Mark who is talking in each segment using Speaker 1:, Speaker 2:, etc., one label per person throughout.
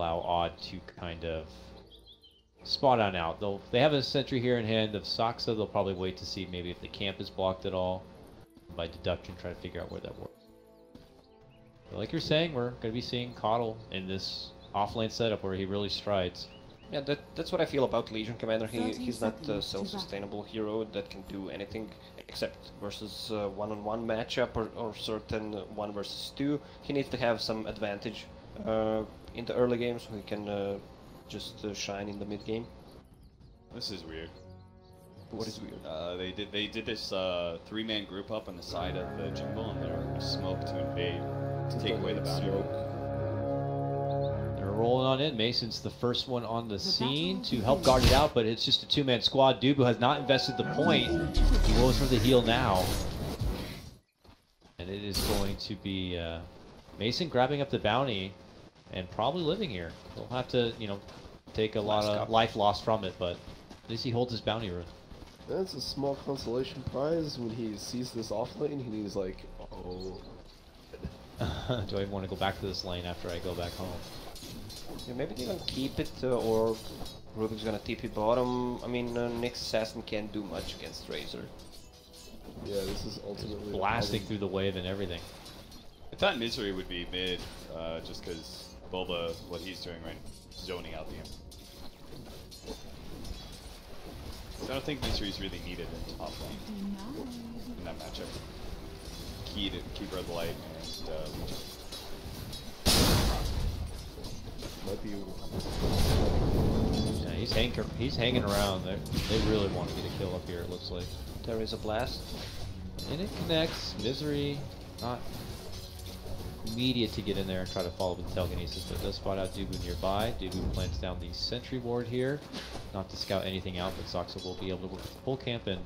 Speaker 1: allow Odd to kind of spot on out. They have a sentry here in hand of Saksa. They'll probably wait to see maybe if the camp is blocked at all. By deduction, try to figure out where that works. But like you're saying, we're going to be seeing Coddle in this offlane setup where he really strides.
Speaker 2: Yeah, that's what I feel about Legion Commander. He's not a self-sustainable hero that can do anything except versus one-on-one matchup or certain 1 versus 2. He needs to have some advantage in the early game so he can just shine in the mid game.
Speaker 3: This is weird.
Speaker 2: What is weird?
Speaker 3: They did this 3-man group up on the side of the jungle, and they're smoke to invade to take away the bounty.
Speaker 1: They're rolling on in. Mason's the first one on the scene to help guard it out, but it's just a 2-man squad. Dubu has not invested the point. He goes for the heal now, and it is going to be Mason grabbing up the bounty and probably living here. He'll have to, you know, take a lot of life lost from it, but at least he holds his bounty room.
Speaker 4: That's a small consolation prize when he sees this off lane and he's like, oh.
Speaker 1: Do I even want to go back to this lane after I go back home?
Speaker 2: Yeah, maybe they can keep it, or Rubik's gonna TP bottom. I mean, Nyx Assassin can't do much against Razor.
Speaker 4: Yeah, this is ultimately
Speaker 1: blasting through the wave and everything.
Speaker 3: I thought Misery would be mid, just because Bulba, what he's doing right, zoning out the imp. So I don't think Misery's really needed in top lane in that matchup. Key to keep Red Light and
Speaker 4: might be.
Speaker 1: Yeah, he's hanging around. They really want to get a kill up here. It looks like
Speaker 2: there is a blast,
Speaker 1: and it connects. Misery not immediate to get in there and try to follow with the telekinesis, but does spot out Dubu nearby. Dubu plants down the sentry ward here, not to scout anything out, but Saksa will be able to work with the full camp, and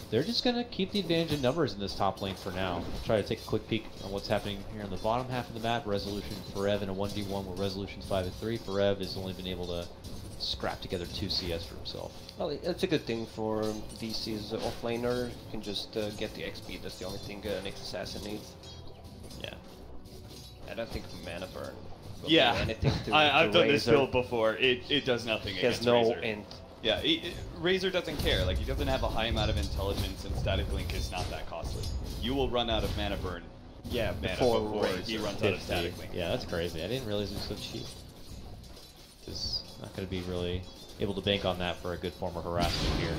Speaker 1: they're just going to keep the advantage in numbers in this top lane for now. Try to take a quick peek on what's happening here in the bottom half of the map. Resolution Forev in a 1v1 where Resolution's 5-3. Forev has only been able to scrap together 2 CS for himself.
Speaker 2: Well, it's a good thing for DC's offlaner. You can just get the XP. That's the only thing Nyx Assassin needs.
Speaker 1: Yeah.
Speaker 2: I don't think Mana Burn will
Speaker 3: do
Speaker 2: anything to
Speaker 3: I've done
Speaker 2: Razor.
Speaker 3: this build before. It does nothing against
Speaker 2: Razor. He has no
Speaker 3: Razor.
Speaker 2: int.
Speaker 3: Yeah, Razor doesn't care. Like, he doesn't have a high amount of intelligence, and Static Link is not that costly. You will run out of Mana Burn.
Speaker 2: Yeah,
Speaker 3: Mana
Speaker 2: before
Speaker 3: he runs out of Static Link.
Speaker 1: Yeah, that's crazy. I didn't realize it was so cheap. Just not going to be really able to bank on that for a good form of harassment here.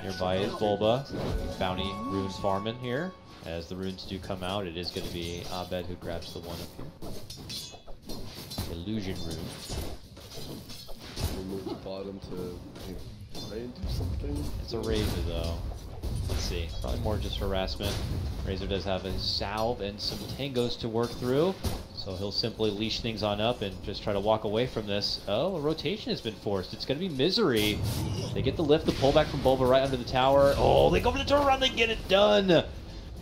Speaker 1: Nearby is Bulba. Bounty rune farming here. As the runes do come out, it is going to be Abed who grabs the one up here. Illusion rune.
Speaker 4: Remove the bottom to try and do something.
Speaker 1: It's a Razor though. Let's see. Probably more just harassment. Razor does have a salve and some tangos to work through. So he'll simply leash things on up and just try to walk away from this. Oh, a rotation has been forced. It's going to be Misery. They get the lift, the pullback from Bulba right under the tower. Oh, they go for the turnaround, they get it done!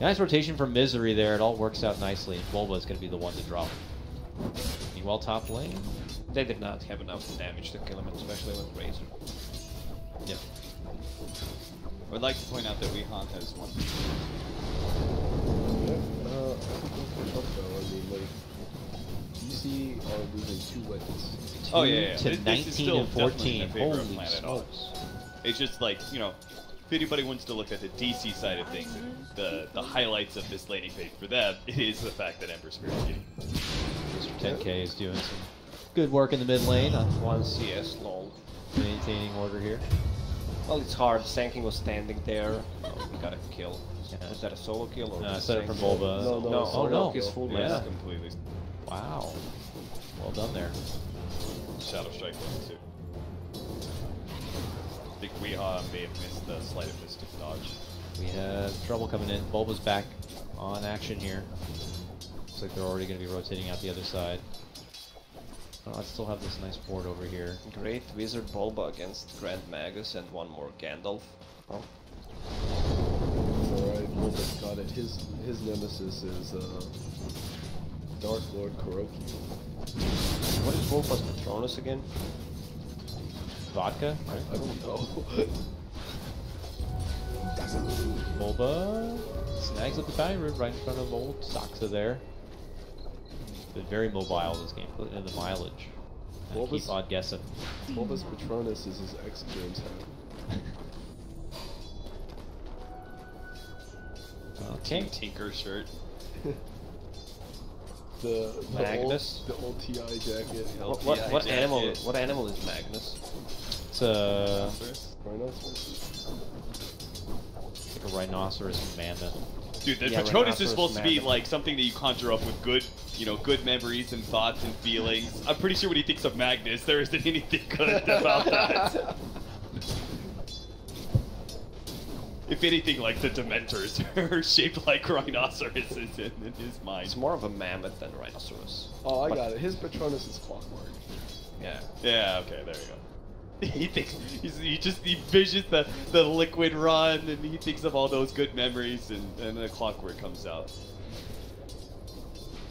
Speaker 1: Nice rotation from Misery there. It all works out nicely. Bulba is going to be the one to drop. Meanwhile, top lane.
Speaker 2: They did not have enough damage to kill him, especially with Razor.
Speaker 1: Yep.
Speaker 3: I would like to point out that Wehan has one.
Speaker 4: I think that's though. I mean, like, DC are losing 2 lanes.
Speaker 3: Oh yeah.
Speaker 1: To 19 and 14. Holy
Speaker 3: smokes. It's just like, you know, if anybody wants to look at the DC side of things, the highlights of this laning phase for them, it is the fact that Ember Spirit's getting.
Speaker 1: Mr. 10K is doing some good work in the mid lane on
Speaker 2: 1 CS, lol.
Speaker 1: Maintaining order here.
Speaker 2: Well, it's hard. Sanking was standing there. Oh, we got a kill.
Speaker 1: Yeah.
Speaker 2: Was that a solo kill or?
Speaker 1: I set it from Bulba.
Speaker 2: No.
Speaker 1: Oh no.
Speaker 2: He's full
Speaker 1: Yeah.
Speaker 2: rest.
Speaker 3: Completely.
Speaker 1: Wow. Well done there.
Speaker 3: Shadow Strike was too. I think Weha may have missed the Sleight of Mystic dodge.
Speaker 1: We have trouble coming in. Bulba's back on action here. Looks like they're already going to be rotating out the other side. Oh, I still have this nice board over here.
Speaker 2: Great Wizard Bulba against Grand Magus and one more Gandalf. Oh.
Speaker 4: It's alright, Bulba's got it. His nemesis is Dark Lord Kuroki.
Speaker 2: What is Bulba's Patronus again?
Speaker 1: Vodka?
Speaker 4: I don't know.
Speaker 1: Bulba snags up the bounty room right in front of old Saksa there. Been very mobile this game, putting in the mileage. Keep Odd guessing.
Speaker 4: Bulbous Patronus is his X Games hat.
Speaker 1: Okay.
Speaker 3: Tinker shirt.
Speaker 4: The
Speaker 2: Magnus?
Speaker 4: old TI jacket.
Speaker 2: What animal? What animal is Magnus?
Speaker 1: It's a
Speaker 4: Rhinoceros.
Speaker 1: like a rhinoceros mammoth.
Speaker 3: Dude, the
Speaker 2: Yeah,
Speaker 3: Patronus is supposed to be
Speaker 2: mammoth.
Speaker 3: like something that you conjure up with good, good memories and thoughts and feelings. I'm pretty sure when he thinks of Magnus, there isn't anything good about that. If anything, like the Dementors are shaped like rhinoceroses in his mind.
Speaker 2: It's more of a mammoth than a rhinoceros.
Speaker 4: Oh, I
Speaker 2: But-
Speaker 4: got it. His Patronus is Clockwork.
Speaker 2: Yeah.
Speaker 3: Yeah, okay, there you go. He thinks he just envisions the liquid run, and he thinks of all those good memories, and the Clockwork comes out.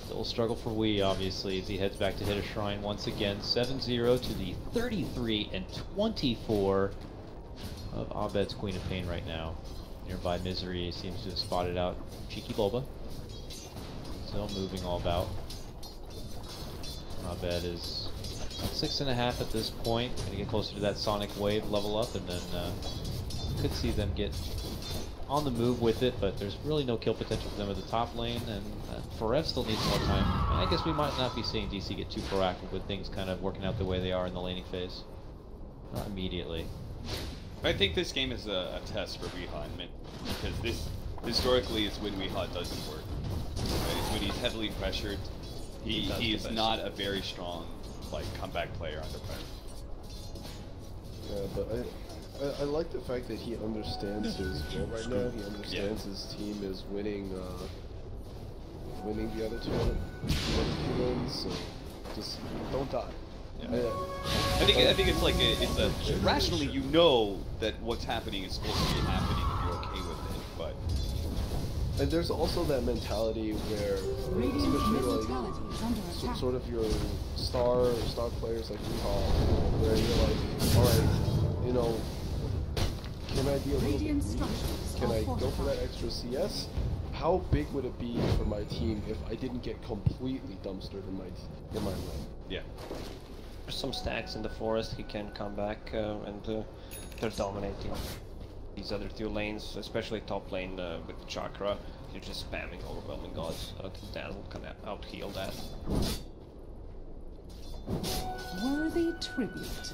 Speaker 1: Still a struggle for Wii, obviously, as he heads back to hit a shrine once again. 7-0 to the 33 and 24 of Abed's Queen of Pain right now. Nearby Misery seems to have spotted out Cheeky Bulba. Still moving all about. Abed is 6.5 at this point. Gonna get closer to that Sonic Wave level up, and then could see them get on the move with it, but there's really no kill potential for them at the top lane, and Forev still needs more time. And I guess we might not be seeing DC get too proactive with things kind of working out the way they are in the laning phase. Not immediately.
Speaker 3: I think this game is a test for Weehan, because this historically is when Weehan doesn't work. Right? It's when he's heavily pressured. He is not a very strong comeback player under pressure.
Speaker 4: Yeah, but I like the fact that he understands his role right now. He understands his team is winning the other two wins, so just don't die.
Speaker 3: Yeah. I think it's like rationally you know that what's happening is supposed to be happening and you're okay with it, but
Speaker 4: And there's also that mentality where, especially like sort of your star players like Weehaw, where you're like, all right, can I be a little bit, can I go for that extra CS? How big would it be for my team if I didn't get completely dumpstered in my lane?
Speaker 3: yeah.
Speaker 2: There's some stacks in the forest. He can come back and they're dominating these other two lanes, especially top lane with the Chakra. You're just spamming Overwhelming Gods. I don't think Dazzle can out-heal that.
Speaker 5: Worthy tribute.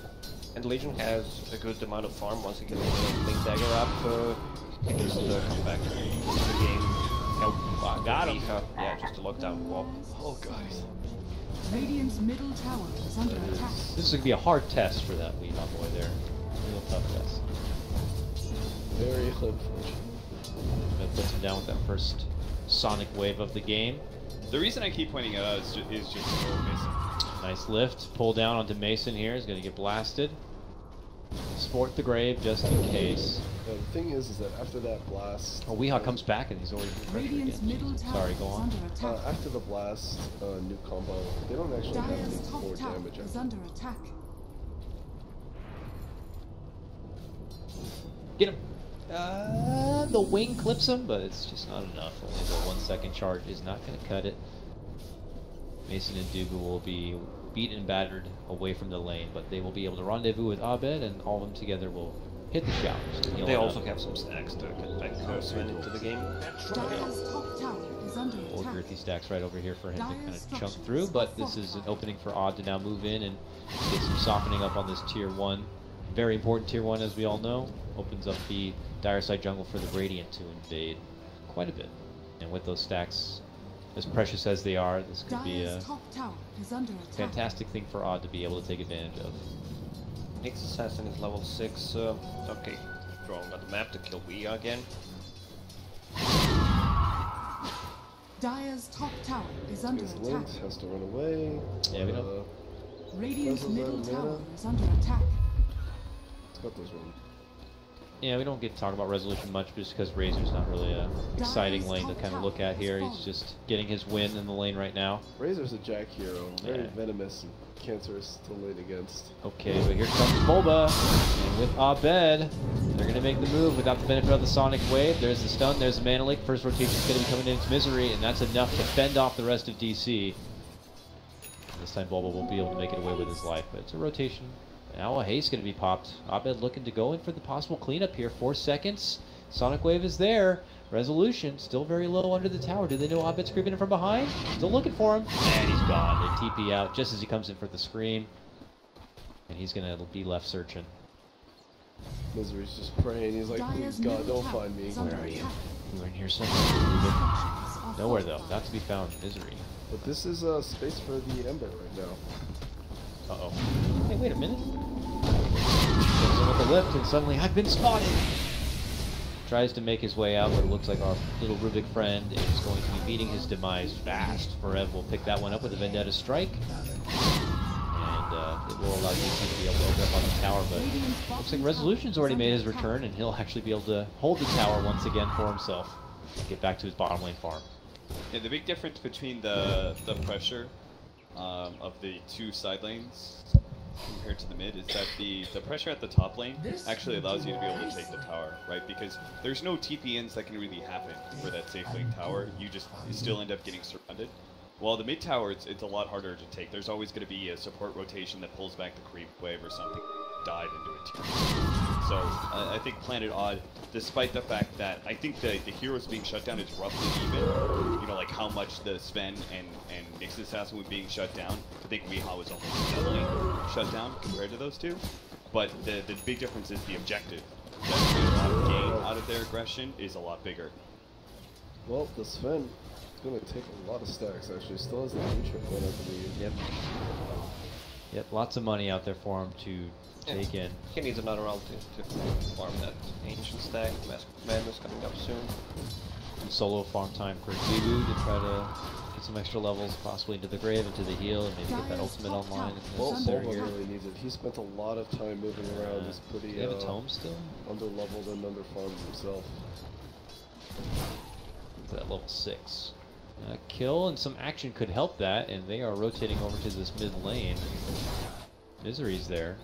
Speaker 2: And Legion has a good amount of farm. Once he gets the Link Dagger up, he can just come back to the game. Help.
Speaker 1: Got him.
Speaker 2: Yeah, just to lock down Wall.
Speaker 4: Oh, guys.
Speaker 5: Radiant's middle tower is under attack.
Speaker 1: This is going to be a hard test for that Weehaw boy there. Real tough test.
Speaker 4: Very unfortunate.
Speaker 1: That puts him down with that first Sonic Wave of the game.
Speaker 3: The reason I keep pointing it out is just Mason.
Speaker 1: Nice lift. Pull down onto Mason here. He's going to get blasted. Sport the grave just in case.
Speaker 4: The thing is that after that blast...
Speaker 1: Oh, Weehaw comes back and he's already
Speaker 5: Radiant's middle tower
Speaker 1: Sorry, go
Speaker 5: is
Speaker 1: on.
Speaker 5: under attack.
Speaker 4: after the blast new combo, they don't actually have
Speaker 5: Dire's
Speaker 4: any
Speaker 5: top
Speaker 4: core
Speaker 5: tower
Speaker 4: damage.
Speaker 5: is under attack.
Speaker 1: Get him. The wing clips him, but it's just not enough. Only the 1 second charge is not going to cut it. Mason and Dugu will be beaten and battered away from the lane, but they will be able to rendezvous with Abed, and all of them together will hit the showers.
Speaker 2: They also have some stacks to get back Sven into the game.
Speaker 5: Dire's top tower is under
Speaker 1: Old
Speaker 5: attack.
Speaker 1: girthy stacks right over here for him to kind of chunk through, but this is an opening for Odd to now move in and get some softening up on this tier 1. Very important tier 1, as we all know. Opens up the dire side jungle for the Radiant to invade quite a bit. And with those stacks, as precious as they are, this could be a
Speaker 5: Dire's top tower is under attack.
Speaker 1: fantastic thing for Odd to be able to take advantage of.
Speaker 2: Nyx Assassin is level 6. Okay, drawing on the map to kill Wea again.
Speaker 5: Dire's top tower is under
Speaker 4: His
Speaker 5: attack.
Speaker 4: Lynx has to run away.
Speaker 1: Yeah, we know.
Speaker 5: Radiant's
Speaker 4: Puzzles
Speaker 5: middle
Speaker 4: out of
Speaker 5: tower
Speaker 4: mana.
Speaker 5: is under attack.
Speaker 4: It's got those one.
Speaker 1: Yeah, we don't get to talk about Resolution much just because Razor's not really a exciting lane to kind of look at here. He's just getting his win in the lane right now.
Speaker 4: Razor's a Jack hero, very
Speaker 1: Yeah.
Speaker 4: venomous and cancerous to lane against.
Speaker 1: Okay, but here comes Bulba, and with Abed, they're going to make the move without the benefit of the Sonic Wave. There's the stun, there's the Mana Leak. First rotation's going to be coming into Misery, and that's enough to fend off the rest of DC. The this time Bulba won't be able to make it away with his life, but it's a rotation. Now a haste going to be popped. Abed looking to go in for the possible cleanup here. 4 seconds. Sonic Wave is there. Resolution still very low under the tower. Do they know Abed's creeping in from behind? Still looking for him. And he's gone. They TP out just as he comes in for the scream. And he's going to be left searching.
Speaker 4: Misery's just praying. He's like, please God, don't find me.
Speaker 1: Where are you? You were in here somewhere. Nowhere though. Not to be found. Misery.
Speaker 4: But this is space for the Ember right now.
Speaker 1: Uh-oh. Hey, wait a minute. Goes in with the lift, and suddenly I've been spotted. Tries to make his way out, but it looks like our little Rubik friend is going to be meeting his demise fast. Forev will pick that one up with a Vendetta Strike. And it will allow DC to be able to open up on the tower, but looks like Resolution's already made his return, and he'll actually be able to hold the tower once again for himself. Get back to his bottom lane farm.
Speaker 3: Yeah, the big difference between the pressure of the 2 side lanes compared to the mid is that the pressure at the top lane actually allows you to be able to take the tower, right? Because there's no TP-ins that can really happen for that safe lane tower. You still end up getting surrounded. While the mid tower, it's a lot harder to take. There's always going to be a support rotation that pulls back the creep wave or something. Dive into a tier. So I think Planet Odd, despite the fact that I think the heroes being shut down is roughly even, you know, like how much the Sven and Nyx Assassin were being shut down. I think Weehaw was almost doubly shut down compared to those two. But the big difference is the objective. That a lot of gain out of their aggression is a lot bigger.
Speaker 4: Well, the Sven is going to take a lot of stacks actually. Still has the future one, I believe.
Speaker 1: Yep. Yep, lots of money out there for him to take in.
Speaker 2: He needs another round to farm that ancient stack. Mask of Madness coming up soon.
Speaker 1: Some solo farm time for Dubu to try to get some extra levels, possibly into the grave, into the heal, and maybe get that ultimate online if
Speaker 4: Well,
Speaker 1: necessary
Speaker 4: Bulba
Speaker 1: here.
Speaker 4: really needs it. He spent a lot of time moving around. He's pretty
Speaker 1: Do they have a tome still?
Speaker 4: under-leveled and under-farmed himself.
Speaker 1: It's at level 6. A kill and some action could help that, and they are rotating over to this mid lane. Misery's there.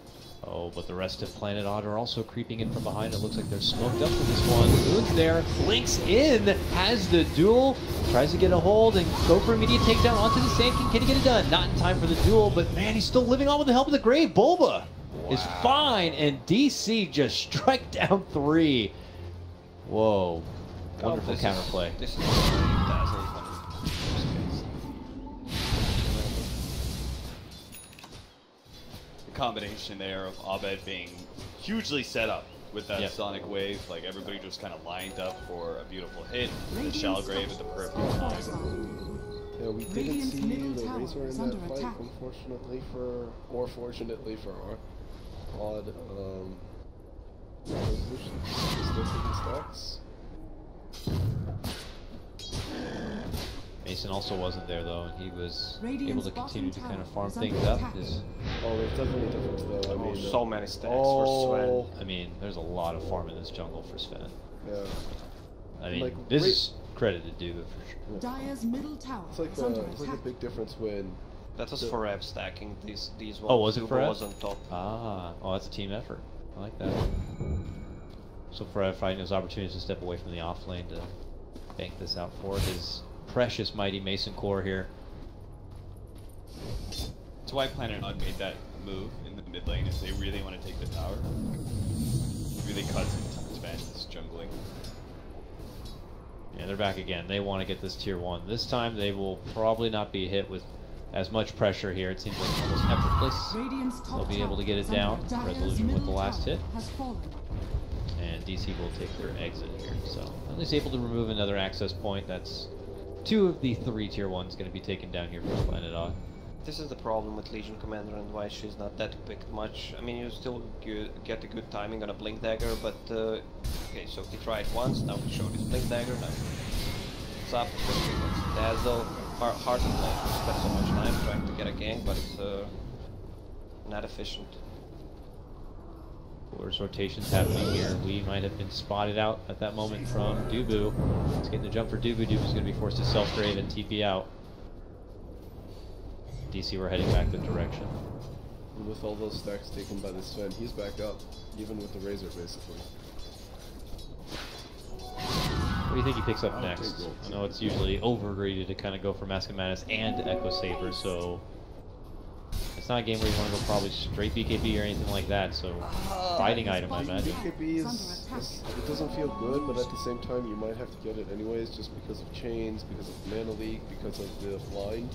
Speaker 1: Oh, but the rest of Planet Odd are also creeping in from behind. It looks like they're smoked up for this one. Moon's there, links in, has the duel, tries to get a hold and go for immediate takedown onto the Sand King. Can he get it done? Not in time for the duel, but man, he's still living on with the help of the grave. Bulba is fine, and DC just strike down 3. Whoa. Wonderful counterplay.
Speaker 2: This is Dazzle one.
Speaker 3: Combination there of Abed being hugely set up with that Sonic Wave, like everybody just kind of lined up for a beautiful hit, the Shallow Grave at the perfect time.
Speaker 4: Yeah, we didn't see the Razor in that fight, unfortunately or fortunately for our Odd Resolution. Still taking stacks.
Speaker 1: Mason also wasn't there though, and he was
Speaker 5: Radiant's
Speaker 1: able to continue to kind of farm
Speaker 5: bottom
Speaker 1: things
Speaker 5: tower
Speaker 1: up.
Speaker 5: is under attack.
Speaker 4: Oh, there's definitely a difference though. I mean,
Speaker 2: So many stacks for Sven.
Speaker 1: I mean, there's a lot of farm in this jungle for Sven.
Speaker 4: yeah.
Speaker 1: I mean,
Speaker 4: Like,
Speaker 1: this is credit to Dubu for sure.
Speaker 5: Dire's middle tower
Speaker 4: It's like
Speaker 5: is under
Speaker 4: it's like a
Speaker 5: attack.
Speaker 4: big difference when
Speaker 2: That was Forev stacking these ones.
Speaker 1: Oh, was it
Speaker 2: Zubo
Speaker 1: Forev?
Speaker 2: was on top.
Speaker 1: Ah, oh, that's a team effort. I like that. So Fred finding those opportunities to step away from the off lane to bank this out for his precious mighty Mason core here.
Speaker 3: That's why Planet Odd made that move in the mid lane, if they really want to take the tower. It really cuts into Sven's jungling.
Speaker 1: Yeah, they're back again. They want to get this tier 1. This time they will probably not be hit with as much pressure here. It seems like almost effortless.
Speaker 5: Radiant's top
Speaker 1: They'll be able to get it
Speaker 5: tower
Speaker 1: down.
Speaker 5: is under
Speaker 1: Resolution with the
Speaker 5: Dire's
Speaker 1: last
Speaker 5: middle
Speaker 1: hit.
Speaker 5: tower has fallen.
Speaker 1: And DC will take their exit here. So at least able to remove another access point. That's 2 of the 3 tier 1s going to be taken down here for Planet Odd.
Speaker 2: This is the problem with Legion Commander and why she's not that picked much. I mean, you still get a good timing on a Blink Dagger, but okay, so he tried once, now he showed his Blink Dagger, now it's up, especially against Dazzle. Hard to play, he spent so much time trying to get a gank, but it's not efficient.
Speaker 1: There's rotations happening here. We might have been spotted out at that moment from Dubu. He's getting the jump for Dubu. Dubu's going to be forced to self-grave and TP out. DC, we're heading back that direction.
Speaker 4: and with all those stacks taken by this Sven, he's back up, even with the Razor basically.
Speaker 1: What do you think he picks up next? I know it's usually over greedy to kind of go for Mask of Madness and Echo Saber, so It's not a game where you want to go probably straight BKB or anything like that, so fighting item, I imagine.
Speaker 4: BKB it doesn't feel good, but at the same time you might have to get it anyways just because of chains, because of mana leak, because of the blind.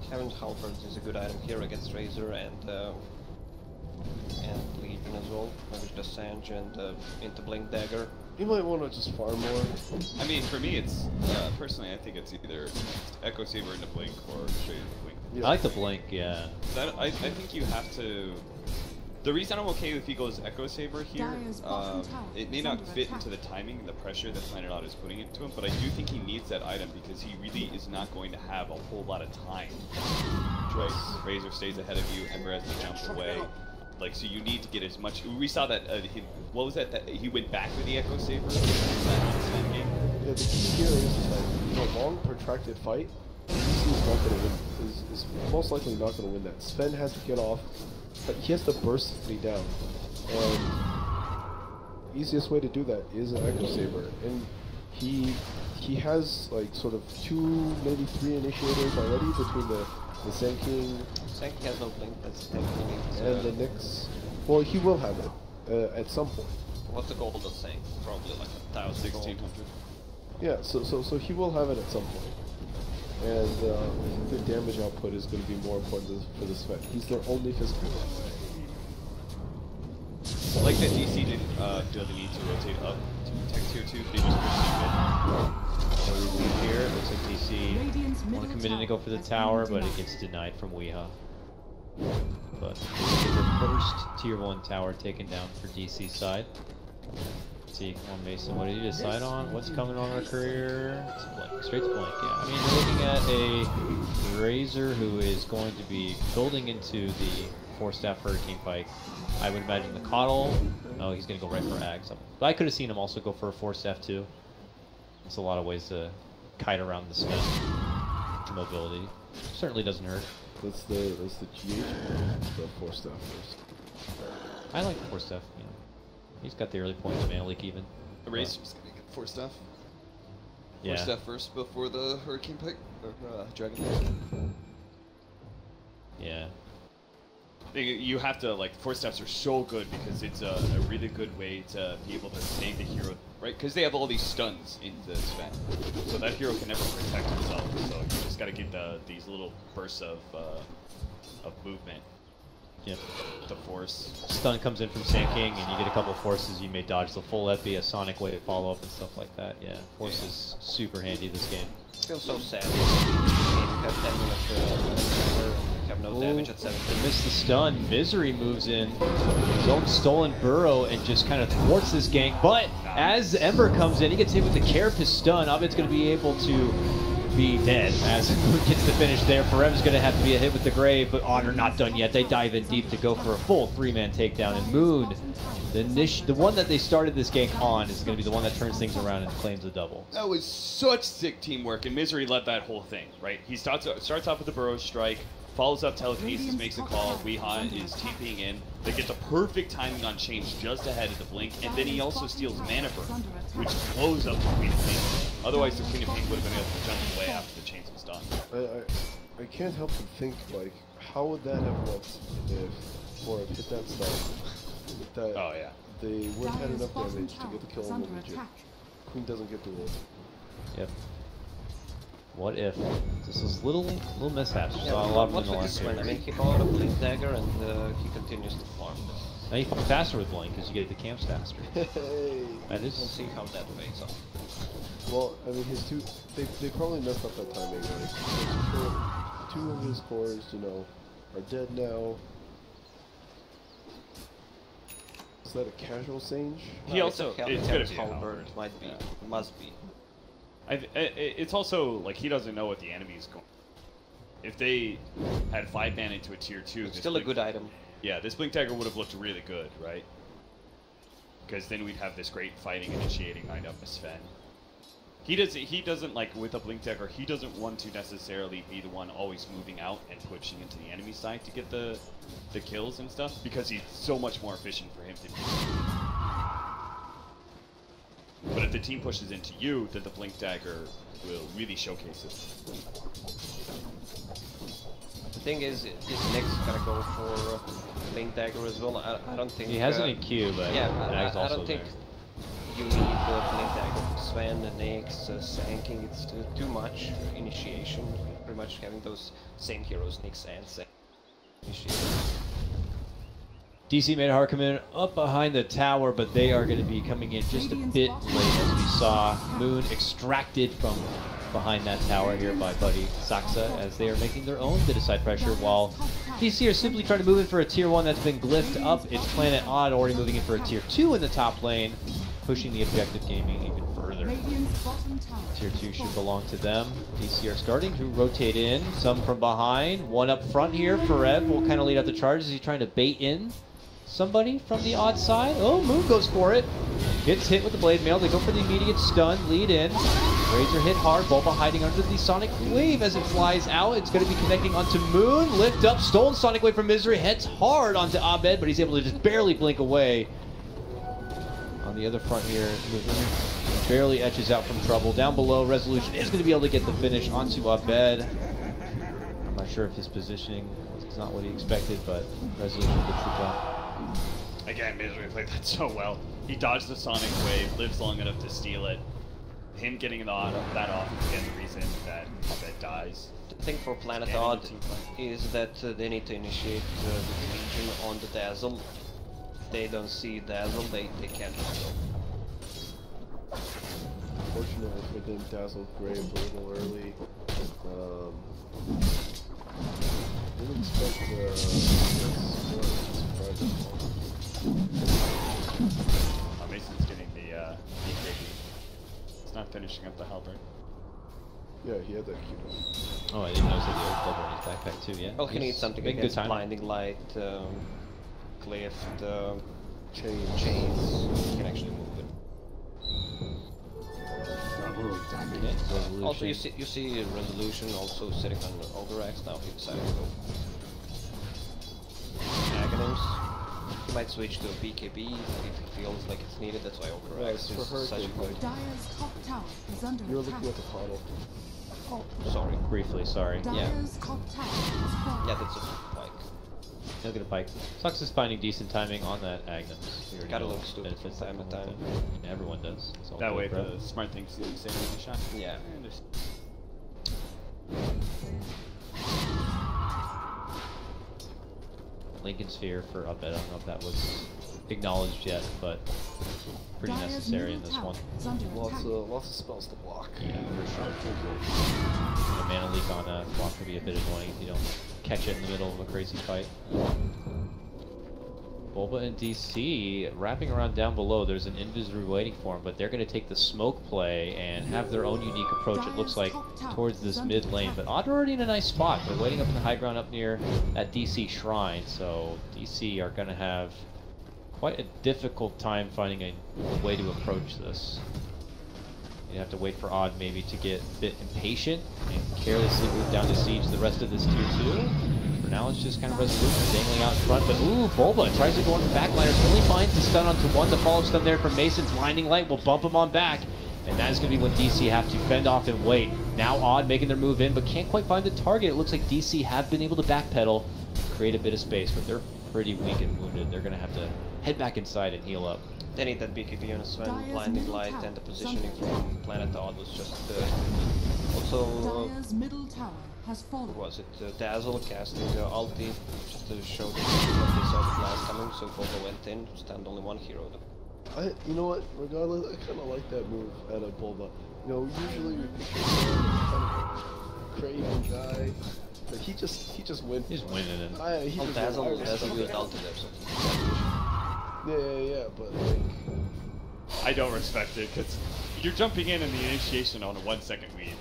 Speaker 2: Having Halberd is a good item here against Razor and Legion as well. Maybe just Sange and into Blink Dagger.
Speaker 4: You might want to just farm more.
Speaker 3: I mean, for me, it's personally, I think it's either Echo Saber into Blink or straight into Blink.
Speaker 4: Yeah.
Speaker 1: I like the blink, yeah.
Speaker 3: I think you have to. The reason I'm okay if he goes Echo Saber here, it may not fit into the timing and the pressure that Planet Odd is putting into him, but I do think he needs that item because he really is not going to have a whole lot of time. Right? Razor stays ahead of you, Ember has to jump away. Like, so you need to get as much. We saw that. What was that? That he went back with the Echo Saber. Was that in the same game?
Speaker 4: Yeah, the key here is that in a long, protracted fight, DC is not going to win. Is most likely not going to win that. Sven has to get off, but he has to burst me down. And easiest way to do that is an Echo Saber, and he has like sort of 2, maybe 3 initiators already between the Sand King.
Speaker 2: Sand King has no blink. That's technically.
Speaker 4: And the Nyx. Well, he will have it at some point.
Speaker 2: What's the gold of Sand? Probably like 1,000.
Speaker 3: 1600.
Speaker 4: Yeah, so he will have it at some point. And I think the damage output is going to be more important for this Sven. He's their only physical guy.
Speaker 3: I like that DC didn't feel the need to rotate up to tech tier 2. They just pushed it mid.
Speaker 1: So we leave here. It looks like DC want to commit in to go for the tower, but it gets denied from Weeha. But we get the first tier 1 tower taken down for DC side. Let's see, come on Mason, what did you decide on? What's coming on our career? It's Blink, straight to Blink, yeah. I mean, you're looking at a Razor who is going to be building into the 4-staff Hurricane Pike. I would imagine the Coddle. Oh, he's going to go right for Ags. But I could have seen him also go for a 4-staff too. There's a lot of ways to kite around the Sven. Mobility certainly doesn't hurt.
Speaker 4: That's the GH, the 4-staff first.
Speaker 1: I like the 4-staff, you know. He's got the early points of mana leak even.
Speaker 3: The Razor's gonna get 4 staff.
Speaker 1: Yeah.
Speaker 3: 4 staff first before the Hurricane Pike or Dragon Pike.
Speaker 1: Yeah.
Speaker 3: You have to, like, 4 staffs are so good because it's a really good way to be able to save the hero, right? Because they have all these stuns in the Sven. So that hero can never protect himself. So you just gotta get these little bursts of movement.
Speaker 1: Yep.
Speaker 3: The force.
Speaker 1: Stun comes in from Sand King, and you get a couple of forces. You may dodge the full epi, a sonic wave follow up, and stuff like that. Yeah, force is super handy this game.
Speaker 2: I feel so sad. You have 10 minutes have no damage at 17.
Speaker 1: Missed the stun. Misery moves in. His own stolen burrow and just kind of thwarts this gank. But as Ember comes in, he gets hit with the Carapace stun. Abed's going to be able to be dead as Moon gets the finish there. Forev's going to have to be a hit with the Grave, but Honor not done yet. They dive in deep to go for a full 3-man takedown. And Moon, the one that they started this gank on, is going to be the one that turns things around and claims a double.
Speaker 3: That was such sick teamwork, and Misery led that whole thing, right? He starts off with the Burrow Strike, follows up Telekinesis, makes a call, Weeha is TPing in. They get the perfect timing on change just ahead of the Blink, and then he also steals Mana Burn, which blows up the Queen of Pink. Otherwise, the Queen of Pink would have been able to jump away after the chains was done.
Speaker 4: I can't help but think, like, how would that have looked if Foreb hit that stun?
Speaker 3: Oh, yeah.
Speaker 4: They would have had enough damage to get the kill on the Legion. Queen doesn't get the ult.
Speaker 1: Yep. What if? This is little mishaps.
Speaker 2: Yeah,
Speaker 1: Saw a lot of them
Speaker 2: what's
Speaker 1: in the
Speaker 2: with
Speaker 1: last
Speaker 2: this one? I
Speaker 1: game.
Speaker 2: mean, he got out of Blink Dagger and he continues to farm.
Speaker 1: Now you fight faster with Blink because you get the camps faster.
Speaker 4: Hey.
Speaker 1: That
Speaker 2: We'll
Speaker 1: is.
Speaker 2: see how that plays out.
Speaker 4: Well, I mean, his two, they probably messed up that timing. Like, two of his cores, you know, are dead now. Is that a casual Sange?
Speaker 3: He also, it's gonna be a
Speaker 2: Halberd, might be, must be.
Speaker 3: It's also, like, he doesn't know what the enemy is going. If they had 5 mana into a tier 2,
Speaker 2: It's still a good item.
Speaker 3: Yeah, this Blink Dagger would have looked really good, right? Because then we'd have this great fighting initiating item as Sven. He doesn't like with a Blink Dagger, he doesn't want to necessarily be the one always moving out and pushing into the enemy side to get the kills and stuff, because he's so much more efficient for him to do. But if the team pushes into you, then the Blink Dagger will really showcase it.
Speaker 2: The thing is Nick's gonna go for Link Dagger as well. I don't think...
Speaker 1: He has any Q, but
Speaker 2: yeah,
Speaker 1: Dagger's
Speaker 2: I
Speaker 1: also
Speaker 2: don't think
Speaker 1: there.
Speaker 2: you need Link Dagger for Sven and Nyx Sanking. It's too much initiation. Pretty much having those same heroes, Nyx and Sank.
Speaker 1: DC made a hard commitment up behind the tower, but they are going to be coming in just a bit late, as we saw Moon extracted from behind that tower here by Buddy Saxa, as they are making their own bit of side pressure, while DC are simply trying to move in for a tier 1 that's been glyphed up. It's Planet Odd already moving in for a tier 2 in the top lane, pushing the objective gaming even further. Tier 2 should belong to them. DC are starting to rotate in, some from behind, one up front here. Forev will kind of lead out the charge as he's trying to bait in somebody from the odd side. Oh, Moon goes for it. Gets hit with the blade mail. They go for the immediate stun, lead in. Razor hit hard. Bulba hiding under the Sonic Wave as it flies out. It's going to be connecting onto Moon. Lift up, stolen Sonic Wave from Misery. Heads hard onto Abed, but he's able to just barely blink away. On the other front here, Moon barely etches out from trouble. Down below, Resolution is going to be able to get the finish onto Abed. I'm not sure if his positioning was not what he expected, but Resolution did the job.
Speaker 3: Again, Misery played that so well. He dodged the Sonic Wave, lives long enough to steal it. Him getting that off is again the reason that Abed dies.
Speaker 2: The thing for Planet Odd is that they need to initiate the Legion on the Dazzle. If they don't see Dazzle, they can't go.
Speaker 4: Unfortunately for them, Dazzle Grave a little early. Didn't expect
Speaker 3: Mason's getting the BKB. It's not finishing up the halberd.
Speaker 4: Yeah, he had that Q.
Speaker 1: Oh, I didn't notice that the old Bloodthorn in his backpack too, yeah.
Speaker 2: Well, he needs something against
Speaker 1: good
Speaker 2: Blinding Light, Cliff,
Speaker 4: Chains.
Speaker 2: Chains. He can actually move it.
Speaker 1: Yeah,
Speaker 2: Also, you see Resolution also sitting on Ogreax now. He decided to go Aghanims. He might switch to a BKB if he feels like it's needed. That's why Ogreax is such a good.
Speaker 5: Dire's top tower is under
Speaker 4: You're
Speaker 5: attack.
Speaker 4: looking at the funnel.
Speaker 2: Oh, sorry.
Speaker 1: briefly, sorry.
Speaker 2: Yeah.
Speaker 5: Dire's top tower is fallen.
Speaker 2: Yeah, that's a like.
Speaker 1: He'll get a pike. Sucks is finding decent timing on that Agnes.
Speaker 2: Gotta look stupid from time to time.
Speaker 1: Everyone does. It's all
Speaker 3: That
Speaker 1: good,
Speaker 3: way,
Speaker 1: bro.
Speaker 3: the smart thing to do is save the shot.
Speaker 2: Yeah.
Speaker 3: I understand.
Speaker 1: Linken Sphere for Abed. I don't know if that was acknowledged yet, but pretty
Speaker 5: Dire's
Speaker 1: necessary in
Speaker 5: middle
Speaker 1: this
Speaker 5: tower
Speaker 1: one.
Speaker 5: is under
Speaker 4: Lots
Speaker 5: attack.
Speaker 4: of spells to block.
Speaker 1: Yeah, for sure. A mana leak on a block could be a bit annoying if you don't catch it in the middle of a crazy fight. Bulba and DC wrapping around down below. There's an Invisary waiting for him, but they're going to take the smoke play and have their own unique approach, it looks like, towards this mid lane. But Odd are already in a nice spot. They're waiting up in the high ground up near that DC shrine, so DC are going to have quite a difficult time finding a way to approach this. You have to wait for Odd maybe to get a bit impatient and carelessly move down to siege the rest of this tier 2. For now, it's just kind of Resolution dangling out in front, but ooh, Bulba tries to go on the backliners, only finds the stun onto one. The follow-up stun there from Mason's Blinding Light will bump him on back, and that is going to be when DC have to fend off and wait. Now Odd making their move in, but can't quite find the target. It looks like DC have been able to backpedal, create a bit of space, but they're pretty weak and wounded. They're going to have to head back inside and heal up.
Speaker 2: They need that BKB on Sven,
Speaker 5: Dire's
Speaker 2: Blinding
Speaker 5: middle
Speaker 2: Light,
Speaker 5: tower
Speaker 2: and the
Speaker 5: is
Speaker 2: positioning
Speaker 5: under
Speaker 2: from Planet Odd was just also.
Speaker 5: Dire's middle tower has fallen.
Speaker 2: What was it? Dazzle casting ulti just to show that they saw the blast coming, so Bulba went in, stand only one hero.
Speaker 4: You know what? Regardless, I kind of like that move out of Bulba. You know, usually we picture kind of a craven guy, but he just went.
Speaker 1: He's winning it.
Speaker 4: He just
Speaker 2: Dazzle
Speaker 4: went,
Speaker 2: has a good ulti there, so.
Speaker 4: Yeah, but like.
Speaker 3: I don't respect it because you're jumping in the initiation on a 1 second lead.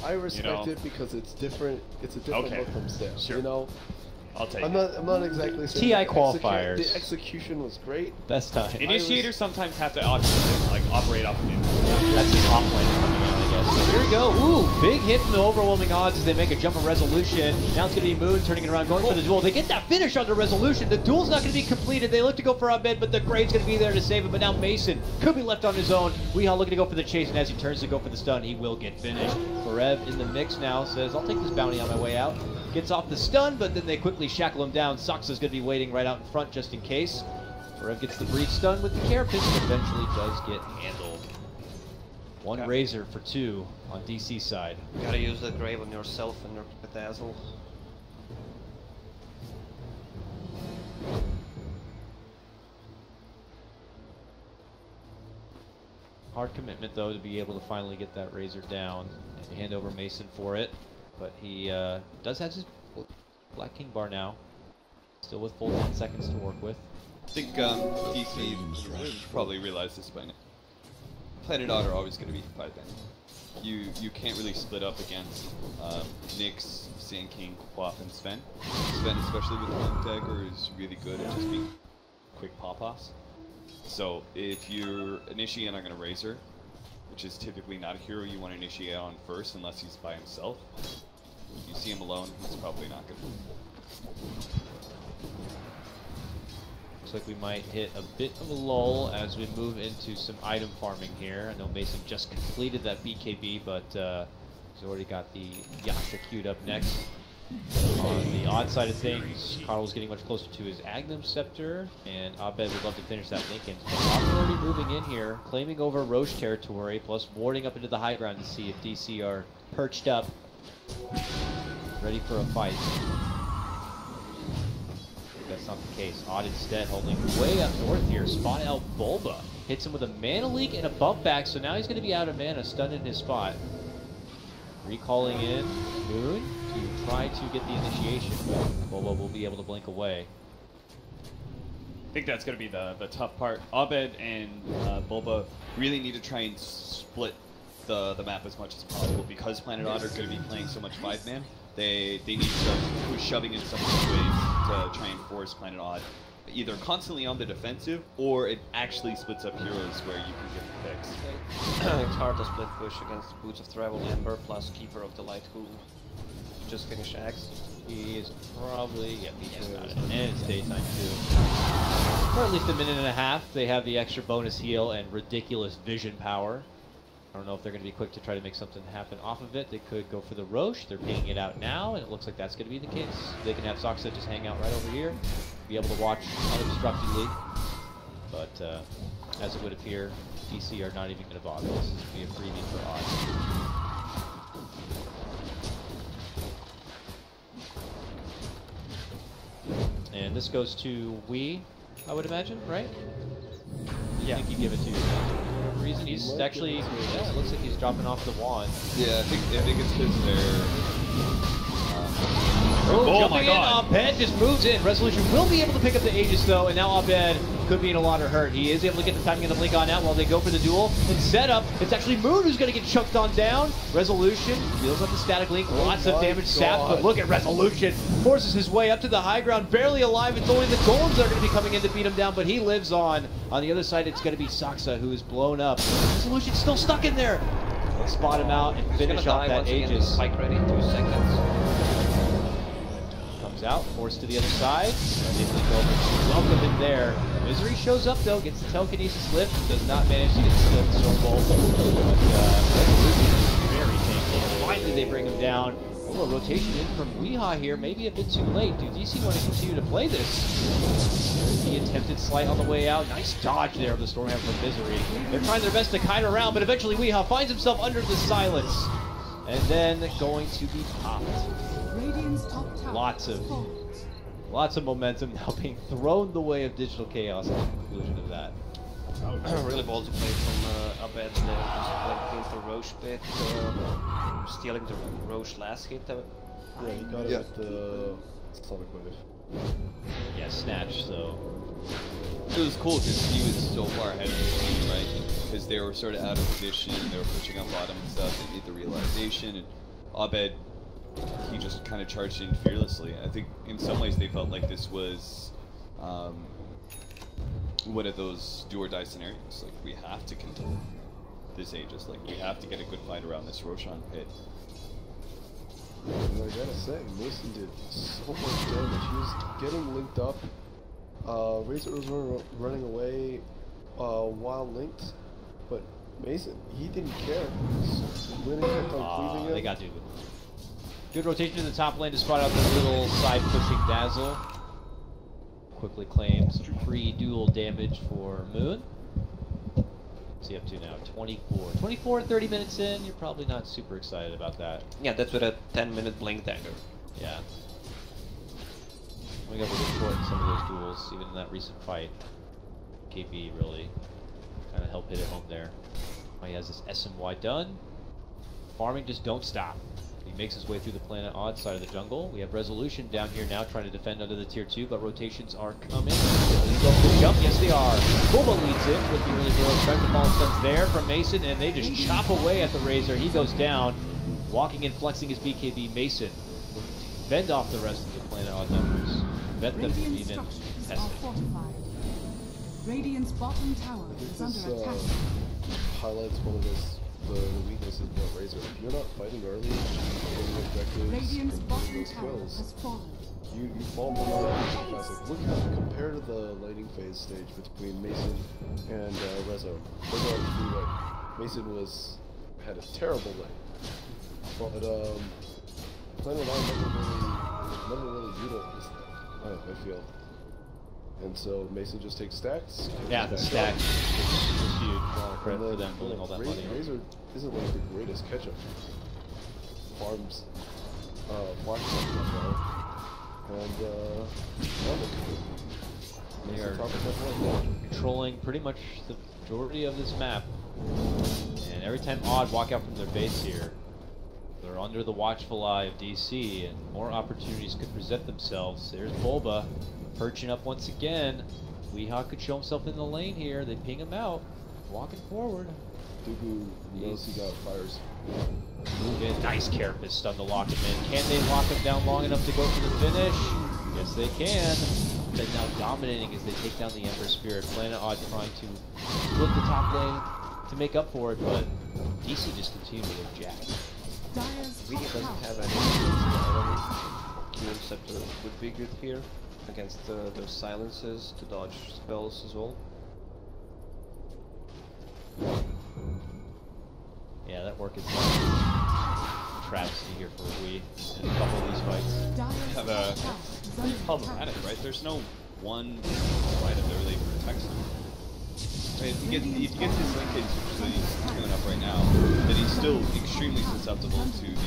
Speaker 4: I respect
Speaker 3: know.
Speaker 4: it because it's different. It's a different
Speaker 3: Okay.
Speaker 4: look from Steph.
Speaker 3: Sure.
Speaker 4: You know,
Speaker 3: I'll take
Speaker 4: I'm
Speaker 3: it.
Speaker 4: not exactly saying
Speaker 1: TI
Speaker 4: the
Speaker 1: qualifiers.
Speaker 4: The execution was great.
Speaker 1: Best time.
Speaker 3: Initiators sometimes have to operate off of it.
Speaker 1: That's his top lane coming out, I guess. So here we go. Ooh, big hit from the overwhelming odds as they make a jump of Resolution. Now it's going to be Moon turning it around, going for the duel. They get that finish on the Resolution. The duel's not going to be completed. They look to go for Abed, but the Grave's going to be there to save him. But now Mason could be left on his own. Weehall looking to go for the chase, and as he turns to go for the stun, he will get finished. Forev in the mix now says, I'll take this bounty on my way out. Gets off the stun, but then they quickly shackle him down. Saksa's going to be waiting right out in front just in case. Rev gets the brief stun with the carapace, but eventually does get handled. One Razor for 2 on DC side.
Speaker 2: You gotta use the grave on yourself and your Abed Azel.
Speaker 1: Hard commitment though to be able to finally get that Razor down and hand over Mason for it. But he does have his Black King bar now. Still with full 10 seconds to work with.
Speaker 3: I think DC probably realized this by now. Planet Odd are always going to be 5-man. You can't really split up against Nyx, Sand King, Quaff, and Sven. Sven, especially with one dagger, is really good at just being quick pop-offs. So if you're initiating on a Razor, which is typically not a hero you want to initiate on first unless he's by himself, if you see him alone, he's probably not going to.
Speaker 1: Looks like we might hit a bit of a lull as we move into some item farming here. I know Mason just completed that BKB, but he's already got the Yasha queued up next. On the odd side of things, Carl's getting much closer to his Agnum Scepter, and Abed would love to finish that Linken. But already moving in here, claiming over Roche territory, plus warding up into the high ground to see if DC are perched up, ready for a fight. That's not the case. Odd instead holding way up north here. Spot out Bulba. Hits him with a mana leak and a bump back, so now he's going to be out of mana, stunned in his spot. Recalling in Moon to try to get the initiation, but Bulba will be able to blink away.
Speaker 3: I think that's going to be the tough part. Abed and Bulba really need to try and split the map as much as possible because Planet Odd are going to be playing so much 5-man. They need to start shoving in some of these waves to try and force Planet Odd either constantly on the defensive or it actually splits up heroes where you can get the picks.
Speaker 2: It's hard to split push against Boots of Travel, Ember plus Keeper of the Light who just finished Axe.
Speaker 1: He is probably, yeah, he's got it. And it's daytime too. For at least a minute and a half, they have the extra bonus heal and ridiculous vision power. I don't know if they're going to be quick to try to make something happen off of it. They could go for the Roche. They're pinging it out now, and it looks like that's going to be the case. They can have Saksa just hang out right over here, be able to watch unobstructedly. But as it would appear, DC are not even going to bother. This is going to be a freebie for Odd. And this goes to Wii, I would imagine, right?
Speaker 2: Yeah.
Speaker 1: I think you give it to reason he's actually, yeah, it looks like he's dropping off the wand.
Speaker 3: Yeah, I think it's because they're
Speaker 1: Oh my god! Abed just moves in. Resolution will be able to pick up the Aegis though, and now Abed could be in a lot of hurt. He is able to get the timing of the blink on out while they go for the duel. And setup, it's actually Moon who's going to get chunked on down. Resolution deals up the static link, lots of damage sapped, but look at Resolution. Forces his way up to the high ground, barely alive. It's only the golems that are going to be coming in to beat him down, but he lives on. On the other side, it's going to be Saksa who is blown up. Resolution's still stuck in there. Let's spot him out and finish off that Aegis.
Speaker 2: Spike ready, 2 seconds.
Speaker 1: Out, forced to the other side. Welcome him there. Misery shows up though, gets the telekinesis lift, does not manage to get the Storm Bolt. But very painful. Finally they bring him down. A little rotation in from Weehaw here, maybe a bit too late. Do DC want to continue to play this? The attempted slight on the way out. Nice dodge there of the Stormhammer from Misery. They're trying their best to kite around, but eventually Weehaw finds himself under the silence. And then going to be popped. Lots of momentum now being thrown the way of Digital Chaos at the conclusion of that.
Speaker 2: Really ballsy play from Abed there, just playing the Roche bit, stealing the Roche last hit.
Speaker 4: Yeah, he got it with the Sonic Wave.
Speaker 1: Yeah, snatch, so.
Speaker 3: It was cool because he was so far ahead of the team, right? Because they were sort of out of position, they were pushing on bottom and stuff, they made the realization, and Abed, he just kind of charged in fearlessly. I think in some ways they felt like this was one of those do or die scenarios. Like, we have to control this Aegis, like we have to get a good fight around this Roshan pit.
Speaker 4: And I gotta say, Mason did so much damage. He was getting linked up. Razor was running away while linked, but Mason, he didn't care. Linken kept on cleaving him.
Speaker 1: They got Dugan. Good rotation in the top lane to spot out the little side pushing Dazzle. Quickly claims free dual damage for Moon. What's he up to now? 24. 24 and 30 minutes in, you're probably not super excited about that.
Speaker 2: Yeah, that's with a 10-minute blink dagger.
Speaker 1: Yeah. We got a little short in some of those duels, even in that recent fight. KB really kind of helped hit it home there. He has this SMY done. Farming just don't stop. He makes his way through the planet odd side of the jungle. We have Resolution down here now trying to defend under the tier 2, but rotations are coming. Will he go for the jump? Yes, they are. Bulba leads it with the early heroic strike. The fallen stuns there from Mason, and they just chop away at the Razor. He goes down. Walking and flexing his BKB, Mason will fend off the rest of the planet odd numbers. Bet them
Speaker 5: Radiant
Speaker 1: even
Speaker 5: structures
Speaker 1: test
Speaker 5: are
Speaker 1: it.
Speaker 5: fortified. Radiant's bottom tower is under attack.
Speaker 4: Highlights one of the weaknesses of Razor. If you're not fighting early, getting objectives,
Speaker 5: Radiant's
Speaker 4: and
Speaker 5: bottom
Speaker 4: those
Speaker 5: tower
Speaker 4: kills,
Speaker 5: has fallen.
Speaker 4: you fall behind. Classic. Look at compare to the laning phase stage between Mason and Rezo. Rezo had free lane. Mason had a terrible lane. But Planet I never really utilized that, I feel. And so Mason just takes stacks.
Speaker 1: Yeah, the stack is huge. A lot of credit for them building all that money.
Speaker 4: Razor isn't like the greatest catch-up. Farms flash well. And
Speaker 1: They are controlling pretty much the majority of this map. And every time Odd walk out from their base here, they're under the watchful eye of DC, and more opportunities could present themselves. There's Bulba perching up once again. Weehaw could show himself in the lane here. They ping him out, walking forward.
Speaker 4: Dugu knows he got fires.
Speaker 1: Move in. Nice carapace stun to lock him in. Can they lock him down long enough to go for the finish? Yes, they can. But now dominating as they take down the Emperor Spirit. Planet Odd trying to split the top lane to make up for it, but DC just continues to go jacked.
Speaker 5: Dire's
Speaker 2: Really
Speaker 5: top
Speaker 2: doesn't
Speaker 5: tower
Speaker 2: have any Q Scepter would be good here against those silences to dodge spells as well.
Speaker 1: Yeah, that work is travesty here for we in a couple of these fights.
Speaker 5: Dire's
Speaker 3: Have
Speaker 5: top
Speaker 3: a
Speaker 5: tower is under
Speaker 3: problematic,
Speaker 5: attack.
Speaker 3: right? There's no one item that really protects him. Right, if you get his linkage, which he's coming up right now, then he's still extremely susceptible to the.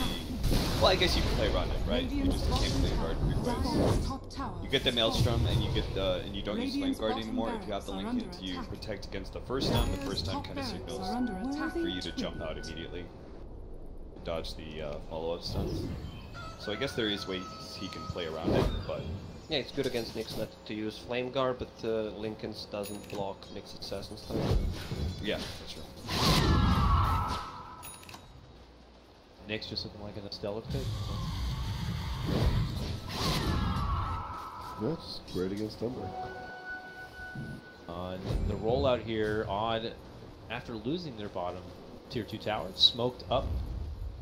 Speaker 3: Well, I guess you can play around it, right? You just can't play guard
Speaker 5: Dire's
Speaker 3: requests.
Speaker 5: top tower
Speaker 3: You get the
Speaker 5: has
Speaker 3: Maelstrom,
Speaker 5: fallen.
Speaker 3: and you get and you don't use flame
Speaker 5: Radiant's
Speaker 3: guard
Speaker 5: bottom
Speaker 3: anymore. If you have the
Speaker 5: barracks are
Speaker 3: Linken,
Speaker 5: under
Speaker 3: you
Speaker 5: attack.
Speaker 3: protect against the first time. The first time
Speaker 5: Top
Speaker 3: kind of
Speaker 5: barracks
Speaker 3: signals
Speaker 5: are under attack.
Speaker 3: for you to jump out immediately, dodge the follow-up stuns. So I guess there is ways he can play around it, but
Speaker 2: Yeah, it's good against Nyx not to use Flame Guard, but Linken's doesn't block Nyx Assassin stuff.
Speaker 3: yeah, that's true.
Speaker 1: Nick's just looking like a stellar pick.
Speaker 4: That's great against Ember.
Speaker 1: The rollout here, Odd, after losing their bottom tier 2 tower, smoked up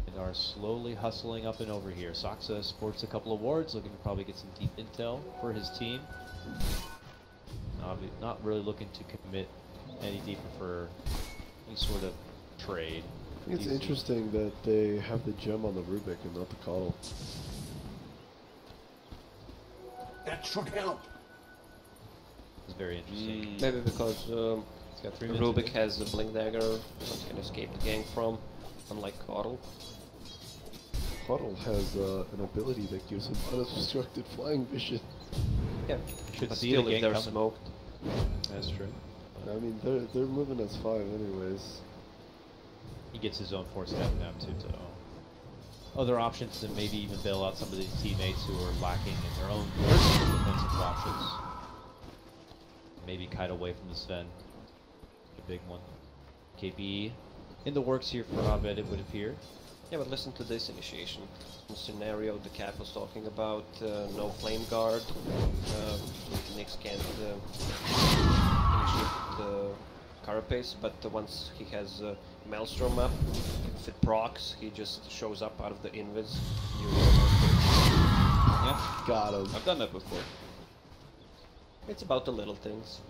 Speaker 1: and are slowly hustling up and over here. Saksa sports a couple of wards, looking to probably get some deep intel for his team. Not really looking to commit any deeper for any sort of trade.
Speaker 4: I think it's
Speaker 1: DC.
Speaker 4: interesting that they have the gem on the Rubik and not the Coddle.
Speaker 6: That should help.
Speaker 1: It's very interesting.
Speaker 2: Maybe because
Speaker 1: He's got 3 minutes.
Speaker 2: Rubik has a Blink Dagger that he can escape the gang from, unlike Coddle.
Speaker 4: Coddle has an ability that gives him unobstructed flying vision.
Speaker 2: Yeah,
Speaker 1: Should
Speaker 2: but
Speaker 1: see
Speaker 2: still
Speaker 1: the
Speaker 2: if
Speaker 1: gang
Speaker 2: they're
Speaker 1: coming.
Speaker 2: smoked.
Speaker 1: That's true.
Speaker 4: I mean, they're moving as 5 anyways.
Speaker 1: He gets his own force step now too, so other options to maybe even bail out some of these teammates who are lacking in their own personal defensive options. Maybe kite away from the Sven. A big one. KB in the works here for Abed, it would appear.
Speaker 2: Yeah, but listen to this initiation. The scenario the Cap was talking about, no Flame Guard, Nyx can't initiate the Carapace, but once he has Maelstrom up, if it procs, he just shows up out of the invis.
Speaker 3: Yeah,
Speaker 4: Got him.
Speaker 3: I've done that before.
Speaker 2: It's about the little things.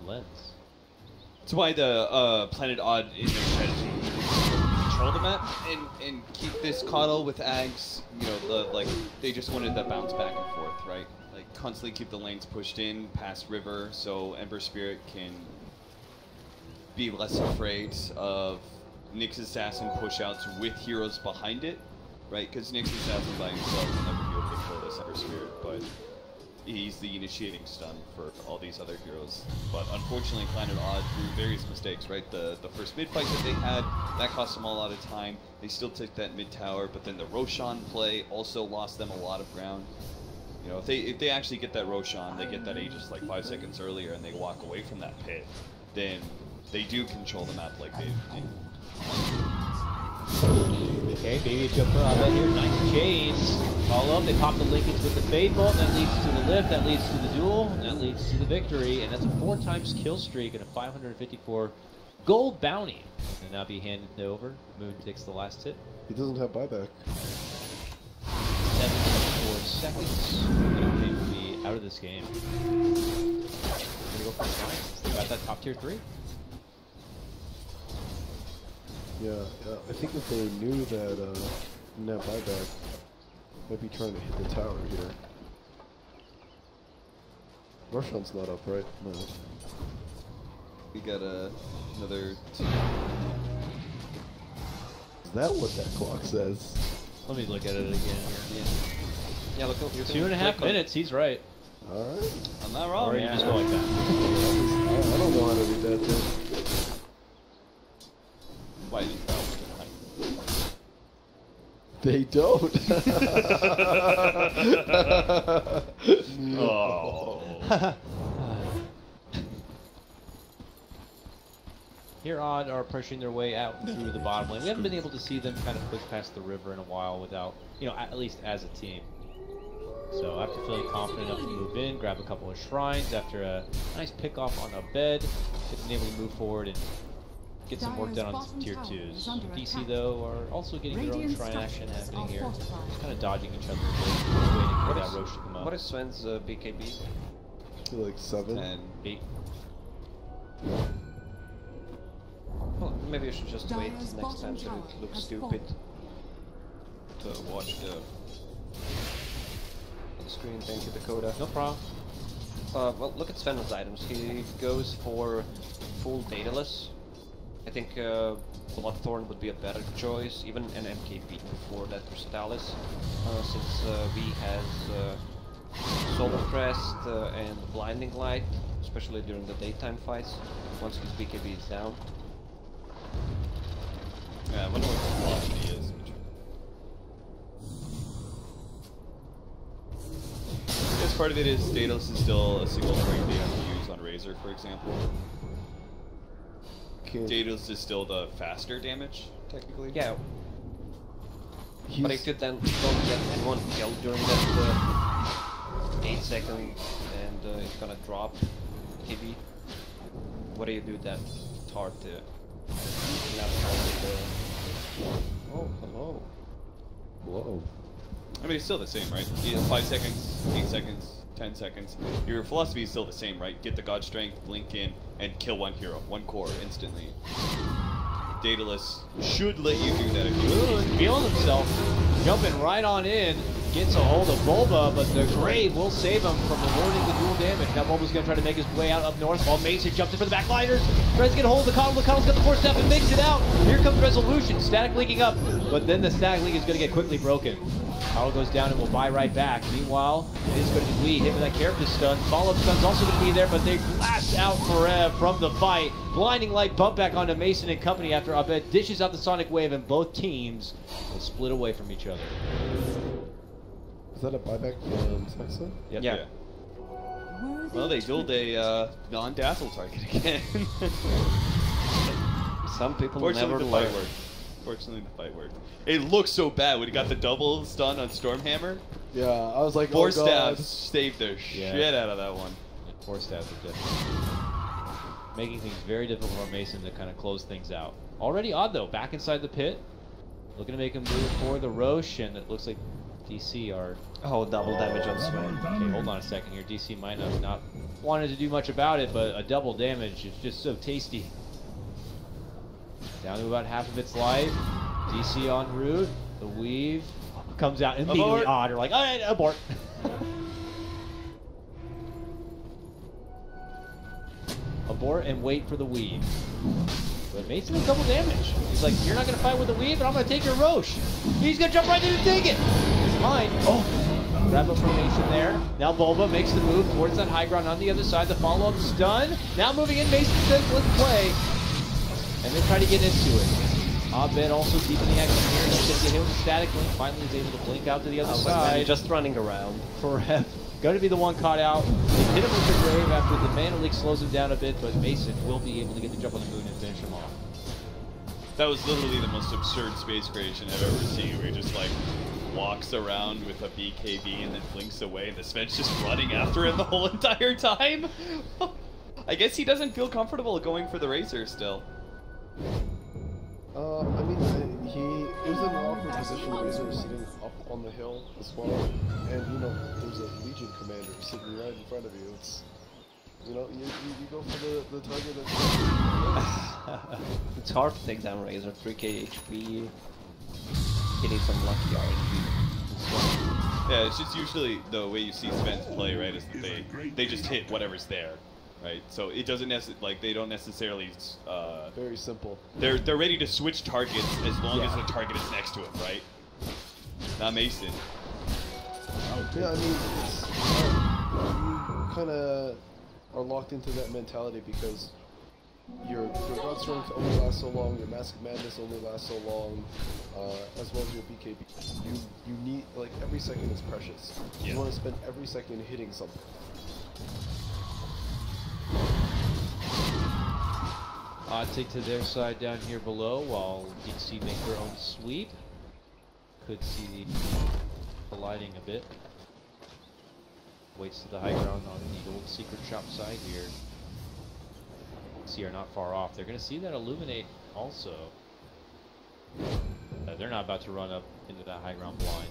Speaker 1: Lens.
Speaker 3: That's why the Planet Odd in their strategy control the map and keep this coddle with Ags, you know, they just wanted that bounce back and forth, right? Like constantly keep the lanes pushed in past river so Ember Spirit can be less afraid of Nyx Assassin push-outs with heroes behind it, right? Because Nyx Assassin by himself will never be able to kill this Ember Spirit, but he's the initiating stun for all these other heroes. But unfortunately, Planet Odd, through various mistakes, right? The first mid fight that they had, that cost them a lot of time. They still took that mid tower, but then the Roshan play also lost them a lot of ground. You know, if they actually get that Roshan, they get that Aegis like 5 seconds earlier, and they walk away from that pit, then they do control the map like they do.
Speaker 1: Okay, baby jumper on that here. Nice chains. Follow up. They pop the Linkens with the Fade Bolt. That leads to the lift. That leads to the duel. And that leads to the victory. And that's a 4x kill streak and a 554 gold bounty. And now be handed over. Moon takes the last hit.
Speaker 4: He doesn't have buyback.
Speaker 1: 74 seconds. They will be out of this game. Gonna go for Science. They got that top tier 3.
Speaker 4: Yeah, I think if they knew that net buyback, might be trying to hit the tower here. Roshan's not up, right? No.
Speaker 3: We got another 2.
Speaker 4: Is that what that clock says?
Speaker 1: Let me look at it again here.
Speaker 2: Yeah, look, you
Speaker 1: 2.5 minutes, he's right.
Speaker 4: Alright.
Speaker 3: I'm not wrong.
Speaker 1: Or are you just going back?
Speaker 4: I don't know how to read that thing.
Speaker 3: Why is that?
Speaker 4: They don't.
Speaker 3: Oh.
Speaker 1: Here Odd are pushing their way out through the bottom lane. We haven't been able to see them kind of push past the river in a while without, you know, at least as a team. So after feeling confident enough to move in, grab a couple of shrines after a nice pick off on Abed, been able to move forward and get some work done on some tier 2s. DC though are also getting their own shrine action happening here. Just kind of dodging each other a bit, waiting for that Roche to come up.
Speaker 2: What is Sven's BKB?
Speaker 4: I feel like 7.
Speaker 3: 10.
Speaker 1: 8.
Speaker 2: Well, maybe you should just wait next time so it looks stupid to watch the screen. Thank you, Dakota.
Speaker 1: No problem.
Speaker 2: Well, look at Sven's items. He goes for full dataless. I think Bloodthorn would be a better choice, even an MKB before that Crystallis, since V has Solar Crest and Blinding Light, especially during the daytime fights, once his BKB is down.
Speaker 3: Yeah, I wonder what the velocity is. Because part of it is Daedalus is still a single frame they have to use on Razor, for example. Daedalus is still the faster damage, technically.
Speaker 2: Yeah. But if you then don't get anyone killed during that 8 seconds and it's gonna drop KB, what do you do then? It's hard to not
Speaker 4: Oh, hello. Whoa.
Speaker 3: I mean, it's still the same, right? 5 seconds, 8 seconds, 10 seconds. Your philosophy is still the same, right? Get the God Strength, Linken, and kill one hero, one core, instantly. Daedalus should let you do that if you
Speaker 1: Ooh, he's feeling himself. Jumping right on in. Gets a hold of Bulba, but the Grave will save him from avoiding the dual damage. Now Bulba's going to try to make his way out up north while Mason jumps in for the backliners. Tries to get a hold of the Coddle. The Coddle's got the 4-step and makes it out. Here comes Resolution. Static linking up, but then the static link is going to get quickly broken. Coddle goes down and will buy right back. Meanwhile, it is going to be Lee hit with that character stun. Follow-up stun's also going to be there, but they blast out Forev from the fight. Blinding Light bump back onto Mason and company after Abed dishes out the Sonic Wave, and both teams will split away from each other.
Speaker 4: Is that a buyback from Saxa?
Speaker 1: Yep.
Speaker 2: Yeah.
Speaker 3: Well, they build a non-dazzle target again.
Speaker 2: Some people
Speaker 3: Fortunately,
Speaker 2: never
Speaker 3: the fight
Speaker 2: learn.
Speaker 3: worked. Fortunately, the fight worked. It looked so bad when he got the double stun on Stormhammer.
Speaker 4: Yeah, I was like,
Speaker 3: Four
Speaker 4: oh god.
Speaker 3: stabs saved their shit out of that one.
Speaker 1: Yeah, 4 stabs are definitely making things very difficult for Mason to kind of close things out. Already Odd though, back inside the pit, looking to make him move for the Roche, and it looks like DC are...
Speaker 2: Oh, double damage on Sven.
Speaker 1: Okay, hold on a second here. DC might have not wanted to do much about it, but a double damage is just so tasty. Down to about half of its life. DC en route. The weave comes out immediately.
Speaker 3: Abort.
Speaker 1: Odd. You're like, all right, abort. Abort and wait for the weave. But Mason a couple damage. He's like, you're not gonna fight with the weave, but I'm gonna take your Roche. He's gonna jump right in and take it. It's mine. Oh, grab up from Mason there. Now Bulba makes the move towards that high ground on the other side. The follow-up stun. Now moving in, Mason says, let's play. And they try to get into it. Abed also keeping the action here. He's gonna get hit with a static link. Finally, he's able to blink out to the other side.
Speaker 2: Just running around.
Speaker 1: Forever. Going to be the one caught out. They hit him with the grave after the mana leak slows him down a bit, but Mason will be able to get the jump on the moon and finish him off.
Speaker 3: That was literally the most absurd space creation I've ever seen, where he just like walks around with a BKB and then blinks away, and the Sven's just running after him the whole entire time. I guess he doesn't feel comfortable going for the Razor still.
Speaker 4: I mean, he was in an awkward position. Razor is sitting up on the hill as well, and you know, there's a Legion commander sitting right in front of you. It's, you know, you go for the target that's
Speaker 2: It's hard to take down Razor. 3k HP. He needs some lucky RNG.
Speaker 3: Yeah, it's just usually the way you see Sven's play, right, is that they just hit whatever's there, right? So it doesn't they don't necessarily.
Speaker 4: very simple.
Speaker 3: They're ready to switch targets as long as the target is next to him, right? Not Mason.
Speaker 4: Yeah, I mean, it's, you kind of are locked into that mentality because your God Strength only lasts so long, your Mask of Madness only lasts so long, as well as your BKB. You need, like, every second is precious.
Speaker 3: Yeah.
Speaker 4: You want to spend every second hitting something.
Speaker 1: Odd take to their side down here below while DC make their own sweep. Could see the lighting a bit. Waits to the high ground on the old secret shop side here. DC are not far off. They're going to see that illuminate also. They're not about to run up into that high ground blind.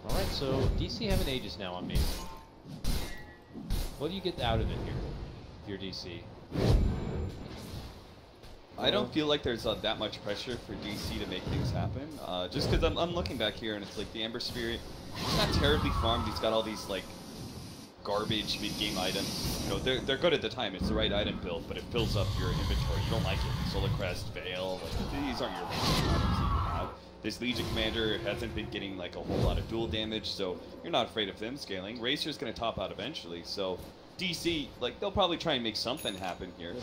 Speaker 1: Alright, so DC have an Aegis now on Mason. What do you get out of it here, if you're DC?
Speaker 3: I don't feel like there's that much pressure for DC to make things happen. Just because I'm looking back here and it's like the Ember Spirit, he's not terribly farmed. He's got all these like garbage mid-game items. You know, they're good at the time. It's the right item build, but it fills up your inventory. You don't like it. Solar Crest, Veil, like, these aren't your items that you have. This Legion Commander hasn't been getting like a whole lot of dual damage, so you're not afraid of them scaling. Razor's going to top out eventually, so DC, like, they'll probably try and make something happen here.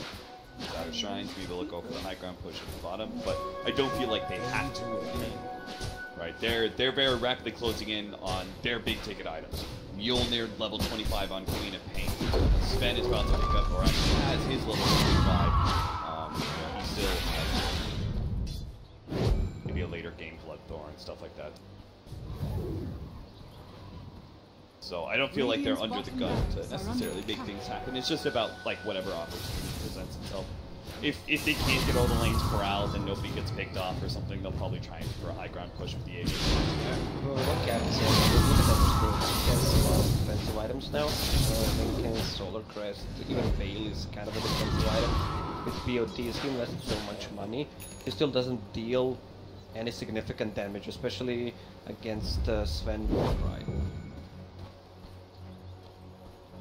Speaker 3: Shadow Shrines, maybe they'll go for the high ground push at the bottom, but I don't feel like they have to. Right, they're very rapidly closing in on their big ticket items. Mjollnir level 25 on Queen of Pain. Sven is about to pick up, or actually has his level 25. He still has maybe a later game Bloodthorn, stuff like that. So I don't feel like they're under the gun to necessarily make things happen. It's just about like whatever opportunity presents itself. If they can't get all the lanes corralled and nobody gets picked off or something, they'll probably try for a high ground push with the Aegis.
Speaker 2: Well, what Captain said, look at that stage. He has a lot of defensive items now. Linken, Solar Crest, even Veil is kind of a defensive item. With BOT, he invested so much money. He still doesn't deal any significant damage, especially against Sven. Right.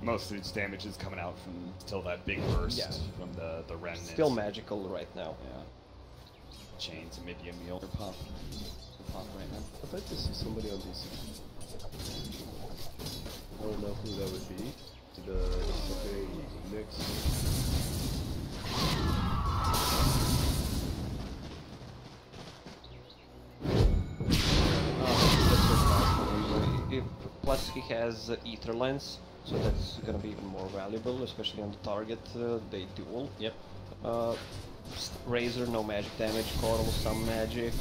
Speaker 3: Most of its damage is coming out from still that big burst from the remnants.
Speaker 2: Still magical right now.
Speaker 3: Yeah. Chains and medium meal pop right now.
Speaker 4: I'd like to see somebody on DC. I don't know who that would be. The Knicks.
Speaker 2: Plus he has Ether Lens, so that's gonna be even more valuable, especially on the target they duel.
Speaker 1: Yep.
Speaker 2: Razor, no magic damage. Coral, some magic.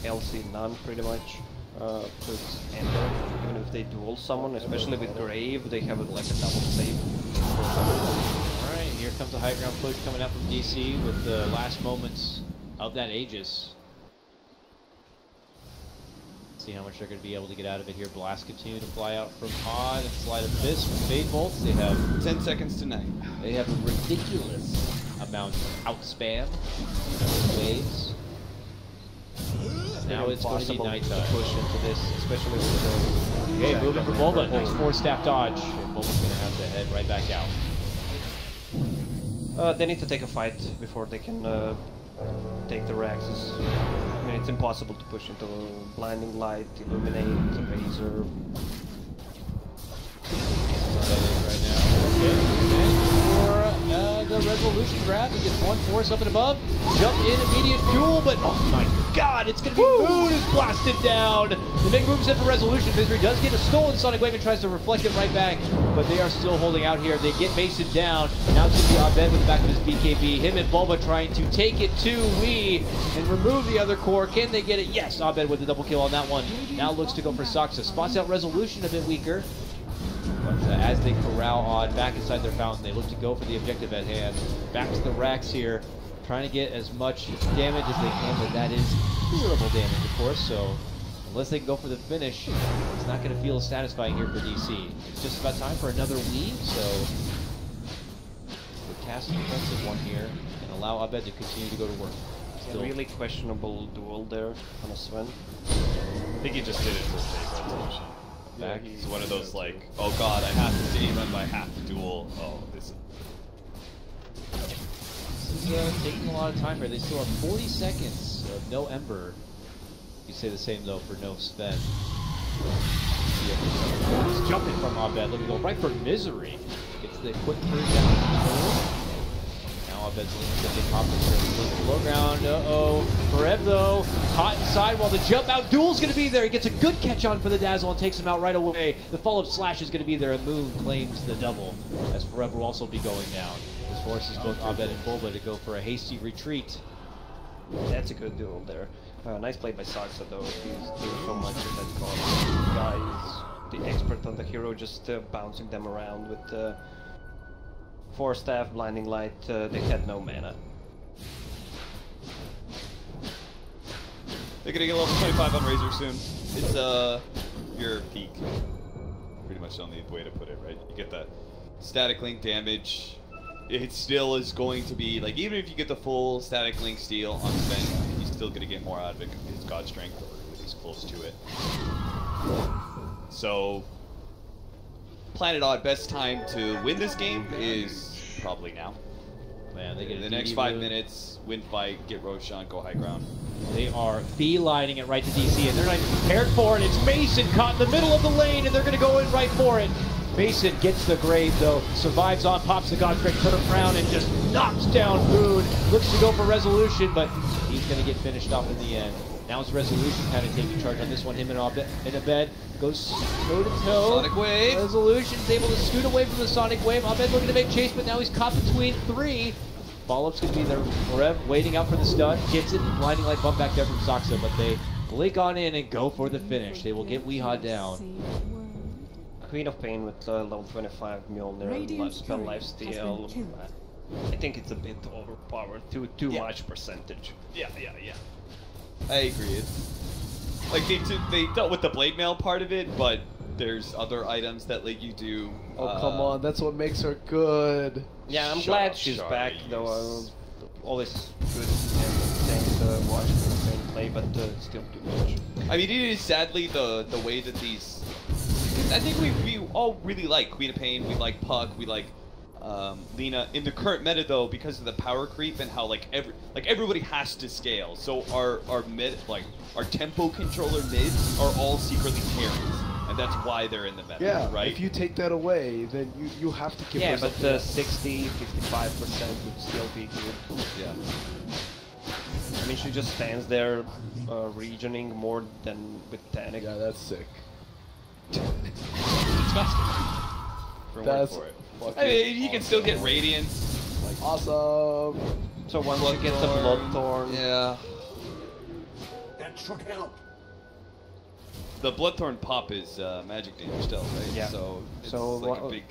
Speaker 2: LC, none pretty much. Ender, even if they duel someone, especially with Grave, they have like a double save.
Speaker 1: Alright, here comes the high ground push coming out from DC with the last moments of that Aegis. See how much they're going to be able to get out of it here. Blast continue to fly out from Odd and Slide Abyss with Fade Bolts. They have
Speaker 3: 10 seconds to 9.
Speaker 1: They have a ridiculous amount outspam waves. Now it's going to be nighttime.
Speaker 2: Push into this, especially with the...
Speaker 1: Okay, moving for Bulba. Nice 4-staff dodge. And Bulba's going to have to head right back out.
Speaker 2: They need to take a fight before they can take the Raxes. I mean, it's impossible to push into Blinding Light, Illuminate, Razor.
Speaker 1: Right now. Okay. For the resolution grab, he gets one force up and above. Jump in, immediate duel, but oh my god, it's going to be Moon is blasted down. The big moves in for resolution. Misery does get a stolen Sonic Wave and tries to reflect it right back, but they are still holding out here. They get Mason down. Now it's going to be Abed with the back of his BKB. Him and Bulba trying to take it to Wii and remove the other core. Can they get it? Yes, Abed with the double kill on that one. Now looks to go for Saksa. Spots out resolution a bit weaker. But as they corral Odd back inside their fountain, they look to go for the objective at hand. Back to the racks here, trying to get as much damage as they can, but that is clearable damage, of course, so unless they can go for the finish, it's not going to feel satisfying here for DC. It's just about time for another weave, so we'll cast a defensive one here and allow Abed to continue to go to work.
Speaker 2: A really questionable duel there on a Sven.
Speaker 3: I think he just did it for save resolution.
Speaker 1: Back.
Speaker 3: It's one of those like, oh god, I have to stay run by half duel. Oh, this
Speaker 1: is taking a lot of time here. They still have 40 seconds of no Ember. You say the same though for no Sven. He's jumping from Abed, looking to go right for Misery. Gets the quick turn down. Now Abed's looking at the top of the low ground. Forev though, caught inside while the jump out duel's going to be there. He gets a good catch on for the Dazzle and takes him out right away. The follow-up slash is going to be there, and Moon claims the double, as Forev will also be going down. This forces both Abed and Bulba to go for a hasty retreat.
Speaker 2: That's a good duel there. Nice play by Saksa though. He's doing so much with that card. Guy is the expert on the hero, just bouncing them around with 4-staff, Blinding Light. They had no mana.
Speaker 3: They're gonna get level 25 on Razor soon. It's your peak. Pretty much the only way to put it, right? You get that static link damage. It still is going to be like, even if you get the full static link steal on Sven, he's still gonna get more out of it. His God Strength, or he's close to it. So, Planet Odd, best time to win this game is probably now.
Speaker 1: Man, they get
Speaker 3: the next 5 minutes, win fight, get Roshan, go high ground.
Speaker 1: They are beelining it right to DC, and they're not even prepared for it. It's Mason caught in the middle of the lane, and they're going to go in right for it. Mason gets the grave, though, survives on, pops the God Strength, put him around, and just knocks down Moon. Looks to go for resolution, but he's going to get finished off in the end. Now it's resolution kind of taking charge on this one. Him and Abed goes toe to toe.
Speaker 3: Sonic Wave.
Speaker 1: Resolution's able to scoot away from the Sonic Wave. Abed looking to make chase, but now he's caught between three. Follow-up's going to be there. Forev waiting out for the stun. Gets it. Blinding Light bump back there from Saksa, but they blink on in and go for the finish. They will get Weehaw down.
Speaker 2: Queen of Pain with level 25 Mjollnir, spell lifesteal. I think it's a bit overpowered. Too much percentage.
Speaker 3: Yeah. I agree. It's like they dealt with the blade mail part of it, but there's other items that let you do.
Speaker 4: Oh come on, that's what makes her good.
Speaker 2: Yeah, I'm glad she's back though. Always good and watching the play, but still too much.
Speaker 3: I mean, it is sadly the way that these. I think we all really like Queen of Pain. We like Puck. We like Lina. In the current meta though, because of the power creep and how everybody has to scale, so our mid our tempo controller mids are all secretly carries, and that's why they're in the meta.
Speaker 4: Yeah,
Speaker 3: right.
Speaker 4: If you take that away, then you have to give.
Speaker 2: Yeah, but 60, 55% would still be good.
Speaker 3: Yeah.
Speaker 2: I mean, she just stands there, regioning more than with Tanic.
Speaker 4: Yeah, that's sick.
Speaker 3: Disgusting.
Speaker 4: That's
Speaker 3: for it. I mean, he can still get Radiance.
Speaker 4: Awesome.
Speaker 2: So once you get the Bloodthorn,
Speaker 3: yeah.
Speaker 6: That should help.
Speaker 3: The Bloodthorn pop is magic damage still, right?
Speaker 2: Yeah.
Speaker 3: So it's
Speaker 2: so
Speaker 3: like a big.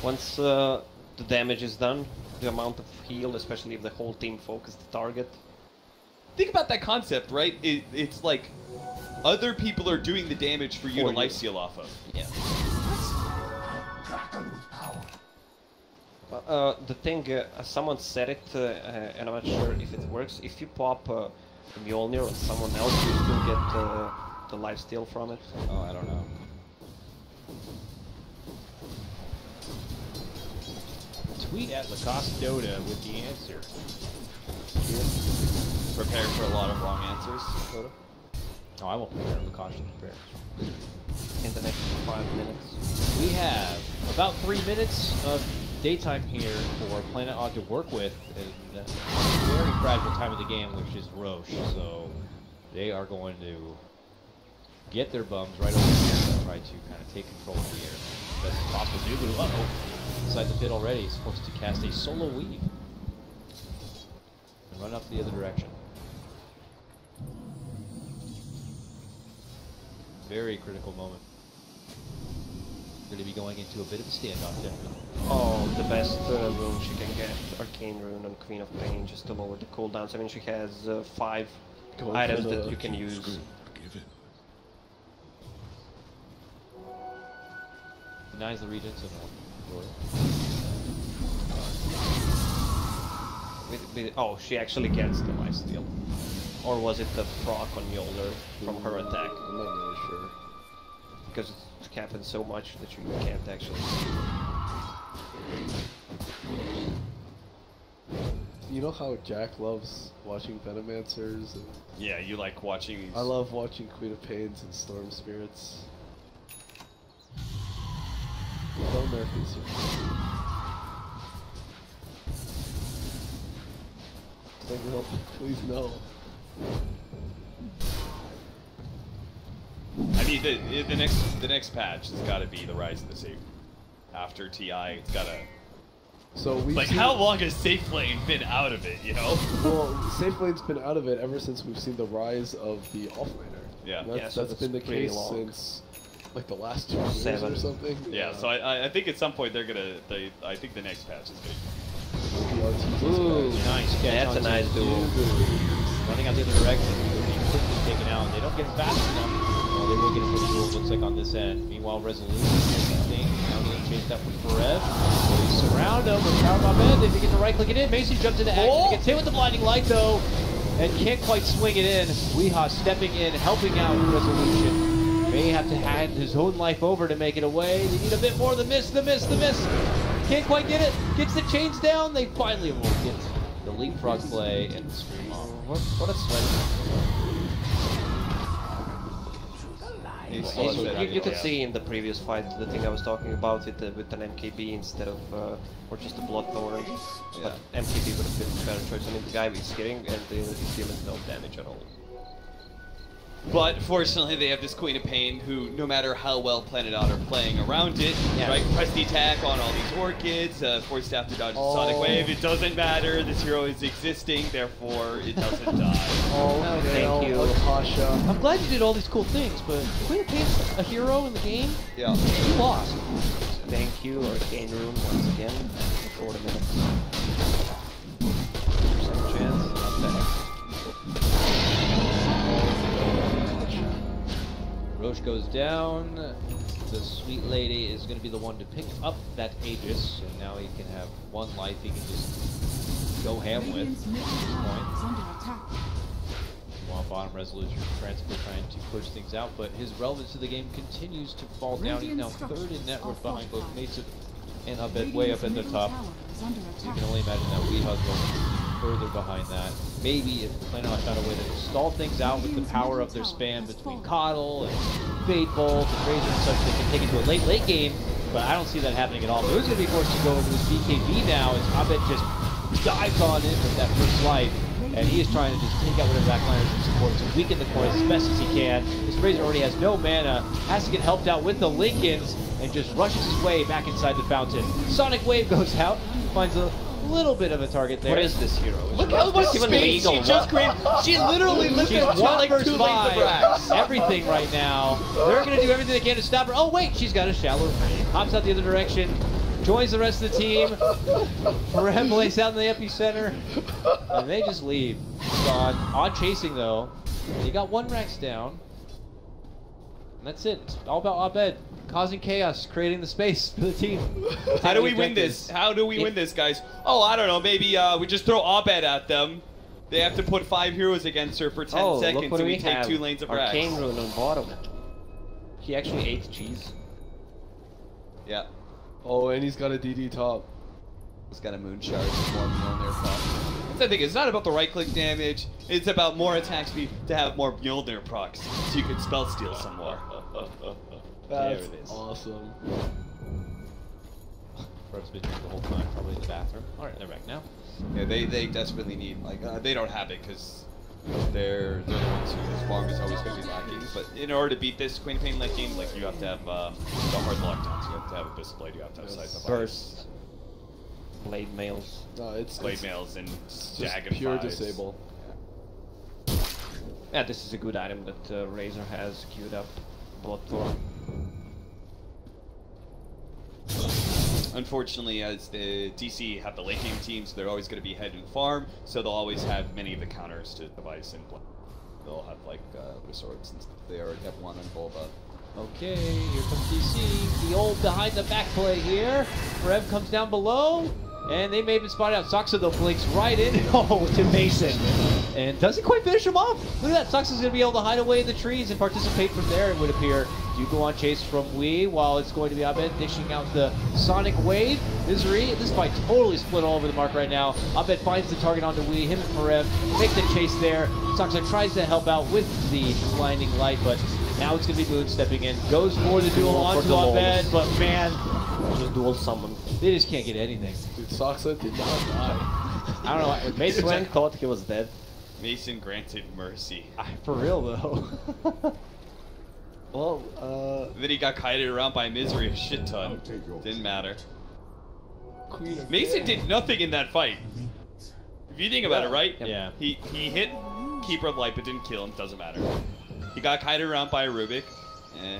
Speaker 2: Once the damage is done, the amount of heal, especially if the whole team focused the target.
Speaker 3: Think about that concept, right? It's like other people are doing the damage for you to lifesteal off of.
Speaker 2: Yeah. The thing, someone said it, and I'm not sure if it works. If you pop Mjollnir on someone else, you still get the lifesteal from it.
Speaker 1: Oh, I don't know. Tweet at Lacoste Dota with the answer.
Speaker 3: Prepare for a lot of wrong answers.
Speaker 2: Dota.
Speaker 1: Oh, I won't prepare. Lacoste should prepare.
Speaker 2: In the next 5 minutes.
Speaker 1: We have about 3 minutes of daytime here for Planet Odd to work with in a very fragile time of the game, which is Roche. So they are going to get their bums right over here and try to kind of take control of the air. That's possible. Dubu, uh-oh. Inside the pit already, he's supposed to cast a solo weave and run up the other direction. Very critical moment. Going to be going into a bit of a standoff, definitely.
Speaker 2: Oh, the best rune she can get, Arcane Rune on Queen of Pain, just to lower the cooldowns. I mean, she has 5 items that you can use.
Speaker 1: Denies the regents and
Speaker 2: oh, she actually gets the lifesteal. Or was it the proc on Mjollnir from her attack?
Speaker 4: I'm not really sure.
Speaker 2: Because it's capping so much that you can't actually.
Speaker 4: You know how Jack loves watching Venomancers? And
Speaker 3: Yeah, you like watching these.
Speaker 4: I love watching Queen of Pains and Storm Spirits. Don't nerf these here. Like, no, please no.
Speaker 3: I mean, the next patch has got to be the Rise of the Safe. After TI, it's got to.
Speaker 4: So we
Speaker 3: Like, how long has Safe Lane been out of it? You know?
Speaker 4: Well, Safe Lane's been out of it ever since we've seen the rise of the offlaner.
Speaker 3: Yeah.
Speaker 4: That's been the
Speaker 2: pretty
Speaker 4: case
Speaker 2: long.
Speaker 4: since like the last 2 years
Speaker 2: 7
Speaker 4: or something.
Speaker 3: Yeah. So I think at some point they're gonna. I think the next patch is gonna.
Speaker 1: Ooh, nice catch.
Speaker 2: That's a
Speaker 1: onto
Speaker 2: nice duel.
Speaker 1: Running out the other direction, being quickly taken out. They don't get him fast enough. Well, they will get him for the duel, looks like, on this end. Meanwhile, Resolution is things. Now getting chased up with Forev. They surround him with Power Bomb Ed. They begin to right click it in. Macy jumps into action. He gets hit with the blinding light, though, and can't quite swing it in. Weehaw stepping in, helping out Resolution. May have to hand his own life over to make it away. They need a bit more. The miss. Can't quite get it. Gets the chains down. They finally will get the leapfrog play and the scream off. What a sweat.
Speaker 2: You could see in the previous fight the thing I was talking about with an MKB instead of or just a Bloodthorn. But MKB would have been a better choice. I mean, the guy is hitting and he's dealing no damage at all.
Speaker 3: But fortunately, they have this Queen of Pain who, no matter how well Planet Odd are playing around it, right, press the attack on all these Orchids, force staff to dodge the Sonic Wave. It doesn't matter. This hero is existing, therefore it doesn't die.
Speaker 4: Oh,
Speaker 2: thank you.
Speaker 4: Akasha.
Speaker 1: I'm glad you did all these cool things, but Queen of Pain's a hero in the game.
Speaker 3: Yeah.
Speaker 1: You lost.
Speaker 2: Thank you, Arcane Rune once again. 40 minutes. Some chance, not bad.
Speaker 1: Roche goes down. The sweet lady is going to be the one to pick up that Aegis, so now he can have 1 life he can just go ham with at this point. While bottom Resolution transfer trying to push things out, but his relevance to the game continues to fall down. He's now 3rd in net worth behind both Mason and Abed way up at the top. You can only imagine that Weeha's going further behind that. Maybe if Planet Odd found a way to stall things out with the power of their span between Coddle and Fade Bolt and Razor and such, they can take it to a late game, but I don't see that happening at all. But who's going to be forced to go over this BKB now as Abed just dives on in with that first life, and he is trying to just take out whatever backliners and support to weaken the core as best as he can. This Razor already has no mana, has to get helped out with the Linkens, and just rushes his way back inside the fountain. Sonic Wave goes out, finds a little bit of a target there.
Speaker 2: What is this hero?
Speaker 3: Look how much space she just created. She literally lifted
Speaker 1: She's
Speaker 3: up
Speaker 1: 1
Speaker 3: like 2
Speaker 1: versus
Speaker 3: lanes of
Speaker 1: 5.
Speaker 3: racks.
Speaker 1: Everything right now. They're going to do everything they can to stop her. Oh, wait, she's got a shallow frame. Hops out the other direction. Joins the rest of the team. Forev lays out in the epicenter. And they just leave. Gone. Odd chasing, though. He got 1 Rax down. And that's it. It's all about Abed. causing chaos, creating the space for the team.
Speaker 3: How do we win this? How do we win this, guys? Oh, I don't know. Maybe we just throw Abed at them. They have to put 5 heroes against her for 10 seconds,
Speaker 2: look what
Speaker 3: and we
Speaker 2: we
Speaker 3: take
Speaker 2: have.
Speaker 3: 2 lanes of racks.
Speaker 2: Arcane rune on bottom. He actually ate cheese.
Speaker 3: Yeah.
Speaker 4: Oh, and he's got a DD top.
Speaker 3: He's got a moon shard with more Mjollnir procs. That's the thing. It's not about the right-click damage. It's about more attack speed to have more Mjollnir procs, so you can spell steal some more.
Speaker 4: That's
Speaker 3: There it is.
Speaker 4: awesome.
Speaker 1: Brooke's been here the whole time, probably in the bathroom. All right, they're back now.
Speaker 3: Yeah, they desperately need, like, they don't have it because they're the ones whose farm is always going to be lacking. But in order to beat this Queen of Pain late game, like, you have to have the hard lockdowns. You have to have Abyssal Blade. You have to have Sight of
Speaker 2: Burst. Blade mails.
Speaker 4: No, it's
Speaker 3: Blade Mails and
Speaker 4: just
Speaker 3: Jagged
Speaker 4: pure
Speaker 3: Fives.
Speaker 4: disable.
Speaker 2: Yeah, this is a good item that Razor has queued up. Bloodthorn.
Speaker 3: Unfortunately, as the DC have the late game teams, they're always going to be head and farm, so they'll always have many of the counters to device and they'll have like resorts and stuff. They already have one on Volva.
Speaker 1: Okay, here comes DC. The old behind the back play here. Rev comes down below, and they may have been spotted out. Soxa though blinks right in. Oh, to Mason. And doesn't quite finish him off. Look at that. Soxa's going to be able to hide away in the trees and participate from there, it would appear. You go on chase from Wii, while it's going to be Abed dishing out the Sonic Wave. Misery. This fight totally split all over the mark right now. Abed finds the target onto Wii. Him and Farev make the chase there. Soxa tries to help out with the blinding light, but now it's going to be Moon stepping in. Goes for the duel onto Abed, but man,
Speaker 2: Just dual summon.
Speaker 1: they just can't get anything.
Speaker 4: Dude, Soxa did not die.
Speaker 1: I don't know.
Speaker 2: Mason thought he was dead.
Speaker 3: Mason granted mercy.
Speaker 1: For real though.
Speaker 4: Well,
Speaker 3: Then he got kited around by Misery a shit ton. Didn't matter.
Speaker 4: Queen of
Speaker 3: Mason
Speaker 4: Pain.
Speaker 3: did nothing in that fight. If you think about it, right?
Speaker 1: Yeah.
Speaker 3: He hit Keeper of Light but didn't kill him. Doesn't matter. He got kited around by a Rubik. Eh.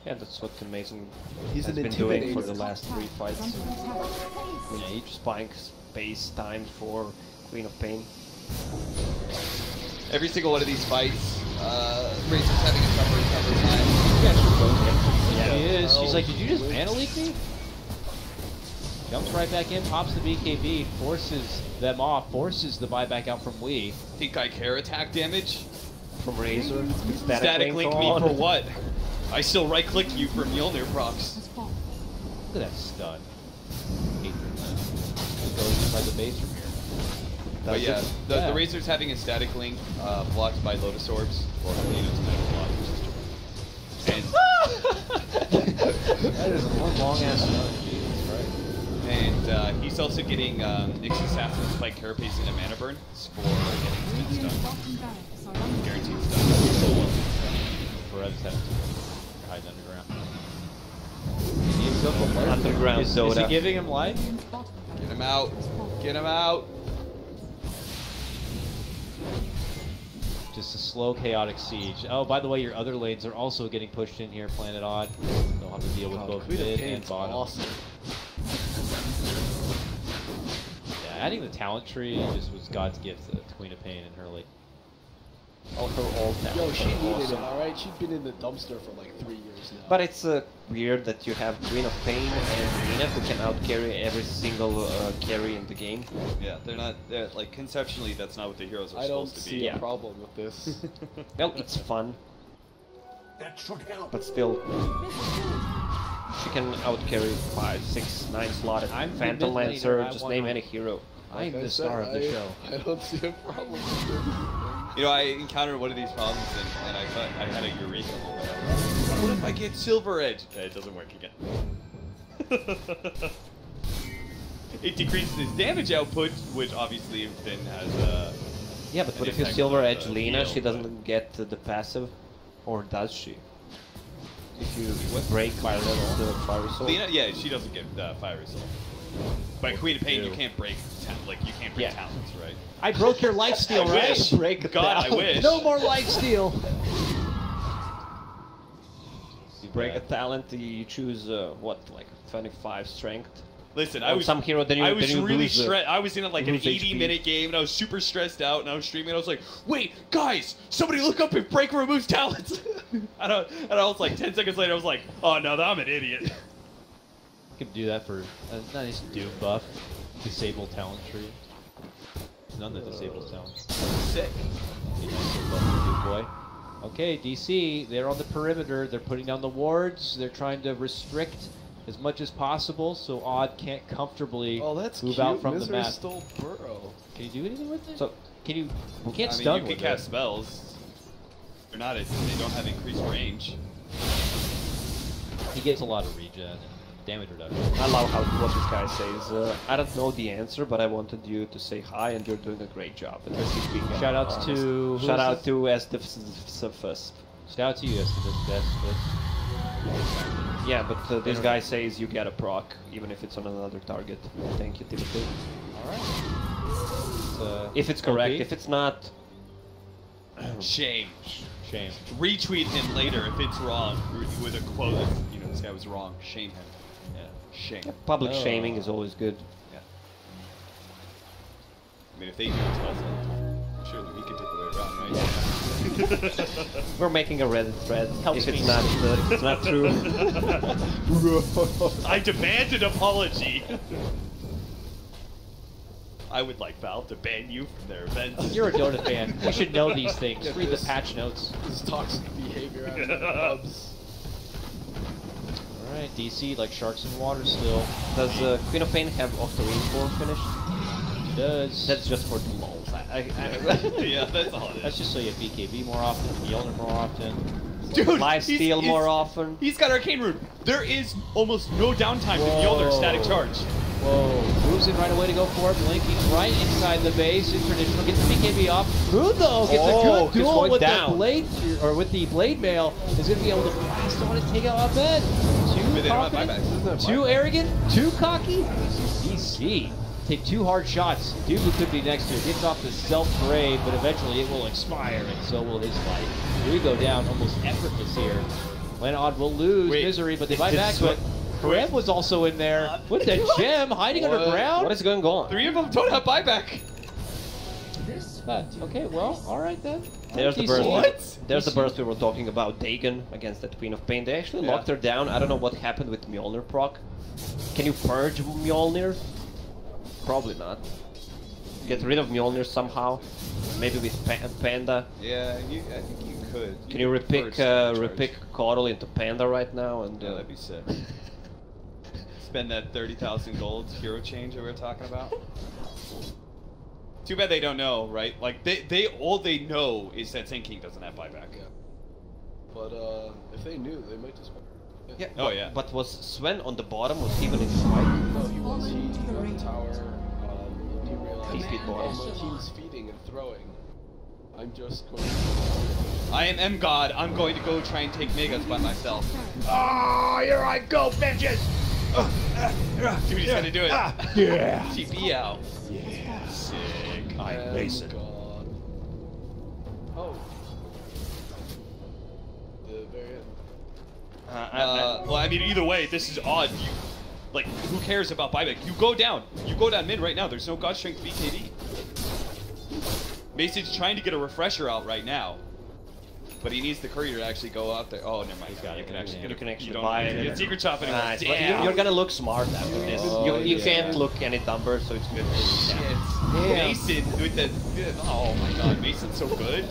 Speaker 2: Yeah, that's what the Mason
Speaker 4: He's
Speaker 2: has
Speaker 4: an
Speaker 2: been doing
Speaker 4: intimidator.
Speaker 2: for the last 3 fights.
Speaker 1: Yeah, he
Speaker 2: Each spike space time for Queen of Pain.
Speaker 3: Every single one of these fights, Razor's having a tougher time.
Speaker 1: Yeah, he is. She's like, did you just mana leak me? Jumps right back in, pops the BKB, forces them off, forces the buyback out from Wii.
Speaker 3: Think I care attack damage?
Speaker 2: From Razor.
Speaker 3: Static link me
Speaker 2: on.
Speaker 3: for what? I still right click you for Mjollnir procs.
Speaker 1: Look at that stun. It goes inside the base from here.
Speaker 3: But yeah,
Speaker 2: it?
Speaker 3: the Razor's having a static link blocked by Lotus Orbs, or Lino's blocked, which is true.
Speaker 1: That is one long ass stun. Jesus Christ.
Speaker 3: And he's also getting Nyx Assassin Spike Carapace into Mana Burn for getting instant stun. Guaranteed stun.
Speaker 1: Forev's having to hide underground.
Speaker 2: Underground
Speaker 1: Is
Speaker 2: Dota.
Speaker 1: he giving him life?
Speaker 3: Get him out. Get him out.
Speaker 1: Just a slow, chaotic siege. Oh, by the way, your other lanes are also getting pushed in here, Planet Odd. They'll have to deal with both
Speaker 4: Queen of
Speaker 1: mid and
Speaker 4: Pain's
Speaker 1: bottom.
Speaker 4: awesome.
Speaker 1: Yeah, adding the talent tree just was God's gift to Queen of Pain in her late.
Speaker 2: Also all talent.
Speaker 4: Yo, she needed
Speaker 2: awesome.
Speaker 4: it, alright? She'd been in the dumpster for like 3 years now.
Speaker 2: But it's weird that you have Queen of Pain and Nina who can out-carry every single carry in the game.
Speaker 3: Yeah, they're like, conceptually, that's not what the heroes are
Speaker 4: I don't
Speaker 3: supposed to be.
Speaker 4: see
Speaker 2: Yeah.
Speaker 4: a problem with this.
Speaker 2: Well, it's fun,
Speaker 6: That should help.
Speaker 2: but still. She can out-carry 5, 6, 9 slotted.
Speaker 1: I'm the
Speaker 2: Phantom
Speaker 1: mid
Speaker 2: Lancer,
Speaker 1: laner, I
Speaker 2: just
Speaker 1: wanna-
Speaker 2: name any hero.
Speaker 1: I'm
Speaker 4: Like I
Speaker 1: the
Speaker 4: said,
Speaker 1: star of the show.
Speaker 4: I don't see a problem with this.
Speaker 3: You know, I encountered one of these problems and I thought I had a eureka moment. What if I get Silver Edge? Okay, it doesn't work again. It decreases his damage output, which obviously then has
Speaker 2: Yeah, but what if you
Speaker 3: effect
Speaker 2: Silver
Speaker 3: on
Speaker 2: Edge
Speaker 3: the
Speaker 2: Lina,
Speaker 3: heal,
Speaker 2: she
Speaker 3: but-
Speaker 2: doesn't get the passive? Or does she? If you break by the Fire Soul?
Speaker 3: Lina, yeah, she doesn't get Fiery Soul. By Queen of Pain, you
Speaker 1: do?
Speaker 3: can't break you can't break
Speaker 2: Yeah.
Speaker 3: talents, right?
Speaker 1: I broke your life steal,
Speaker 3: I
Speaker 1: right?
Speaker 3: wish.
Speaker 2: Break a
Speaker 3: God, I
Speaker 2: talent.
Speaker 3: wish.
Speaker 1: No more life steal.
Speaker 2: You break a talent, you choose what, like 25 strength?
Speaker 3: Listen,
Speaker 2: On some hero, then you-
Speaker 3: I was
Speaker 2: then you
Speaker 3: really
Speaker 2: lose the-
Speaker 3: stressed. I was in like an
Speaker 2: lose
Speaker 3: 80-minute game, and I was super stressed out, and I was streaming. And I was like, "Wait, guys, somebody look up if break removes talents." And I was like, 10 seconds later, I was like, oh no, I'm an idiot.
Speaker 1: Could do that for a nice Doom buff. Disable talent tree. None that disables talent.
Speaker 3: Sick.
Speaker 1: Good boy. Okay, DC, they're on the perimeter. They're putting down the wards. They're trying to restrict as much as possible so Odd can't comfortably move out from the map.
Speaker 4: Stole Burrow.
Speaker 1: Can you do anything with it? So, can you? You can't
Speaker 3: I mean,
Speaker 1: stun
Speaker 3: you
Speaker 1: with
Speaker 3: can cast
Speaker 1: it.
Speaker 3: spells. They're not. They don't have increased range.
Speaker 1: He gets a lot of regen and damage reduction.
Speaker 2: I love what this guy says. I don't know the answer, but I wanted you to say hi, and you're doing a great job.
Speaker 1: Shout outs to
Speaker 2: Shout out to SDFS.
Speaker 1: Shout out to you, SDFS.
Speaker 2: Yeah, but this guy says you get a proc, even if it's on another target. Thank you, Timothy.
Speaker 1: Alright.
Speaker 2: If it's correct,
Speaker 1: OP.
Speaker 2: if it's not...
Speaker 3: Shame.
Speaker 1: Shame.
Speaker 3: Retweet him later if it's wrong with a quote. Of, you know, this guy was wrong. Shame him.
Speaker 1: Yeah.
Speaker 3: Shame.
Speaker 2: Public
Speaker 1: Oh.
Speaker 2: shaming is always good.
Speaker 3: Yeah. I mean, if they do it to us, I'm sure that we can take the way around, right?
Speaker 2: We're making a Reddit thread.
Speaker 1: Helps
Speaker 2: if
Speaker 1: me.
Speaker 2: it's not true.
Speaker 3: I demand an apology. I would like Valve to ban you from their events.
Speaker 1: You're a Dota fan. You should know these things. Read the patch notes.
Speaker 4: This toxic behavior out of the pubs.
Speaker 1: Alright, DC like sharks in water still.
Speaker 2: Does Queen of Pain have Octarine form finished?
Speaker 1: She does.
Speaker 2: That's just for the lulz.
Speaker 3: Yeah, that's all it is.
Speaker 1: That's just so you have BKB more often, Mjollnir more often.
Speaker 3: Dude,
Speaker 2: Life steal more often.
Speaker 3: He's got Arcane Rune. There is almost no downtime to Mjollnir static charge.
Speaker 1: Whoa, moves in right away to go for it. Linking right inside the base. In traditional, gets the BKB off. Who though gets a good
Speaker 2: he's
Speaker 1: duel
Speaker 2: going
Speaker 1: with
Speaker 2: down.
Speaker 1: the blade, or with the blade mail, is going to be able to blast on and take out Abed.
Speaker 3: But they don't have
Speaker 1: Confident,
Speaker 3: buybacks.
Speaker 1: too arrogant, too cocky. DC take 2 hard shots. Dubu could be next to it. Gets off the self-grave, but eventually it will expire, and so will his fight. Here we go down, almost effortless here. When Odd will lose Misery, but they buy back. But Rev was also in there with the gem hiding underground.
Speaker 2: What is going on?
Speaker 3: 3 of them don't have buyback.
Speaker 1: Okay, well, all right then.
Speaker 2: There's the
Speaker 1: DC.
Speaker 2: burst.
Speaker 3: What?
Speaker 2: There's the burst we were talking about. Dagon against that Queen of Pain. They actually locked her down. I don't know what happened with Mjollnir proc. Can you purge Mjollnir? Probably not. Get rid of Mjollnir somehow. Maybe with Panda.
Speaker 3: Yeah, I think you could.
Speaker 2: Can you repick repick Coddle into Panda right now? And
Speaker 3: Yeah, that'd be sick. Spend that 30,000 gold hero change that we were talking about. Too bad they don't know, right? Like they all they know is that Zen King doesn't have buyback.
Speaker 4: Yeah. But if they knew, they might just.
Speaker 2: yeah.
Speaker 3: Oh,
Speaker 2: but,
Speaker 3: yeah.
Speaker 2: But was Sven on the bottom? Was he even in the fight?
Speaker 4: No, he was. He got the tower. He realized
Speaker 2: He feed bottom.
Speaker 4: my team's feeding and throwing. I'm just going to.
Speaker 3: I am M God. I'm going to go try and take Megas by myself.
Speaker 6: Ah, here I go, bitches!
Speaker 3: Dude, he's gonna do it.
Speaker 6: Yeah!
Speaker 3: TP out.
Speaker 6: Yeah!
Speaker 3: Sick.
Speaker 6: I'm Mason.
Speaker 4: God. Oh. The very end.
Speaker 3: Well, I mean, either way, this is odd. You, like, who cares about buyback? You go down. You go down mid right now. There's no God Strength BKB. Mason's trying to get a refresher out right now. But he needs the courier to actually go out there. Oh, never mind.
Speaker 1: He's got
Speaker 3: You
Speaker 1: it.
Speaker 3: can actually
Speaker 2: You can actually
Speaker 3: don't
Speaker 2: buy
Speaker 3: need to
Speaker 2: it.
Speaker 3: get secret chop anymore.
Speaker 2: Nice. But
Speaker 3: Damn.
Speaker 2: you're gonna look smart after this.
Speaker 1: Oh,
Speaker 2: you
Speaker 1: yeah.
Speaker 2: can't look any dumber, so it's good.
Speaker 3: Shit. Mason with the. Oh my god, Mason's so good.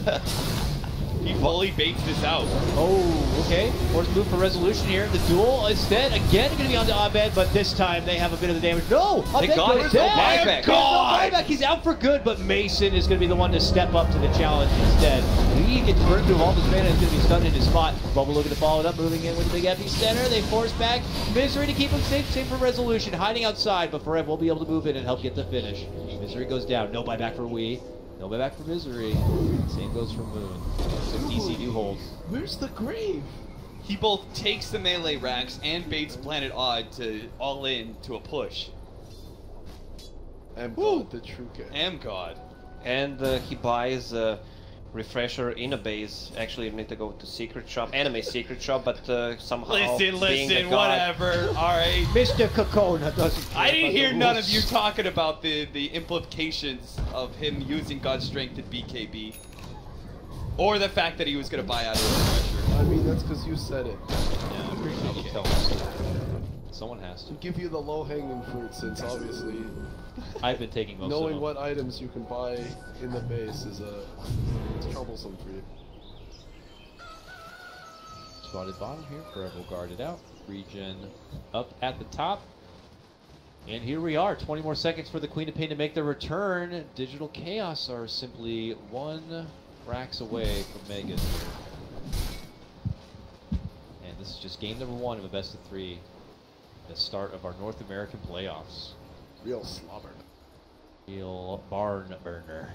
Speaker 3: He fully baits this out.
Speaker 1: Oh, okay. Forced move for resolution here. The duel instead again going to be onto Abed, but this time they have a bit of the damage. No, Abed
Speaker 2: got
Speaker 1: goes
Speaker 2: it. No
Speaker 1: down.
Speaker 2: buyback.
Speaker 1: There's no buyback. He's out for good, but Mason is going to be the one to step up to the challenge instead. He gets burned through all this mana. Is going to be stunned in his spot. Bubble looking to follow it up, moving in with the big epicenter. They force back Misery to keep him safe. Same for resolution, hiding outside, but Forever will be able to move in and help get the finish. Misery goes down. No buyback for Wii. No buyback for Misery. Same goes for Moon. So DC do hold.
Speaker 4: Where's the grave?
Speaker 3: He both takes the melee racks and baits Planet Odd to all in to a push.
Speaker 4: And
Speaker 3: Woo.
Speaker 4: God, the true kid.
Speaker 3: Am God.
Speaker 2: And he buys a refresher in a base. Actually, you need to go to secret shop, anime secret shop, but somehow being the god-
Speaker 3: whatever. Alright.
Speaker 1: Mr. Kokona doesn't care
Speaker 3: I didn't
Speaker 1: about
Speaker 3: hear
Speaker 1: the
Speaker 3: none
Speaker 1: rules.
Speaker 3: of you talking about the implications of him using God's Strength at BKB. Or the fact that he was going to buy out of the refresher.
Speaker 4: I mean, that's because you said it.
Speaker 1: Yeah, I'm pretty sure you tell us. Someone has to.
Speaker 4: To give you the low-hanging fruit, since obviously
Speaker 1: I've been taking most of
Speaker 4: knowing
Speaker 1: them.
Speaker 4: what items you can buy in the base is it's troublesome for you.
Speaker 1: Spotted bottom here, forever guarded out. Regen up at the top. And here we are, 20 more seconds for the Queen of Pain to make their return. Digital Chaos are simply 1 Rax away from Megas here. And this is just game number 1 of a best of 3. The start of our North American playoffs.
Speaker 4: Real slobber.
Speaker 1: Real barn burner.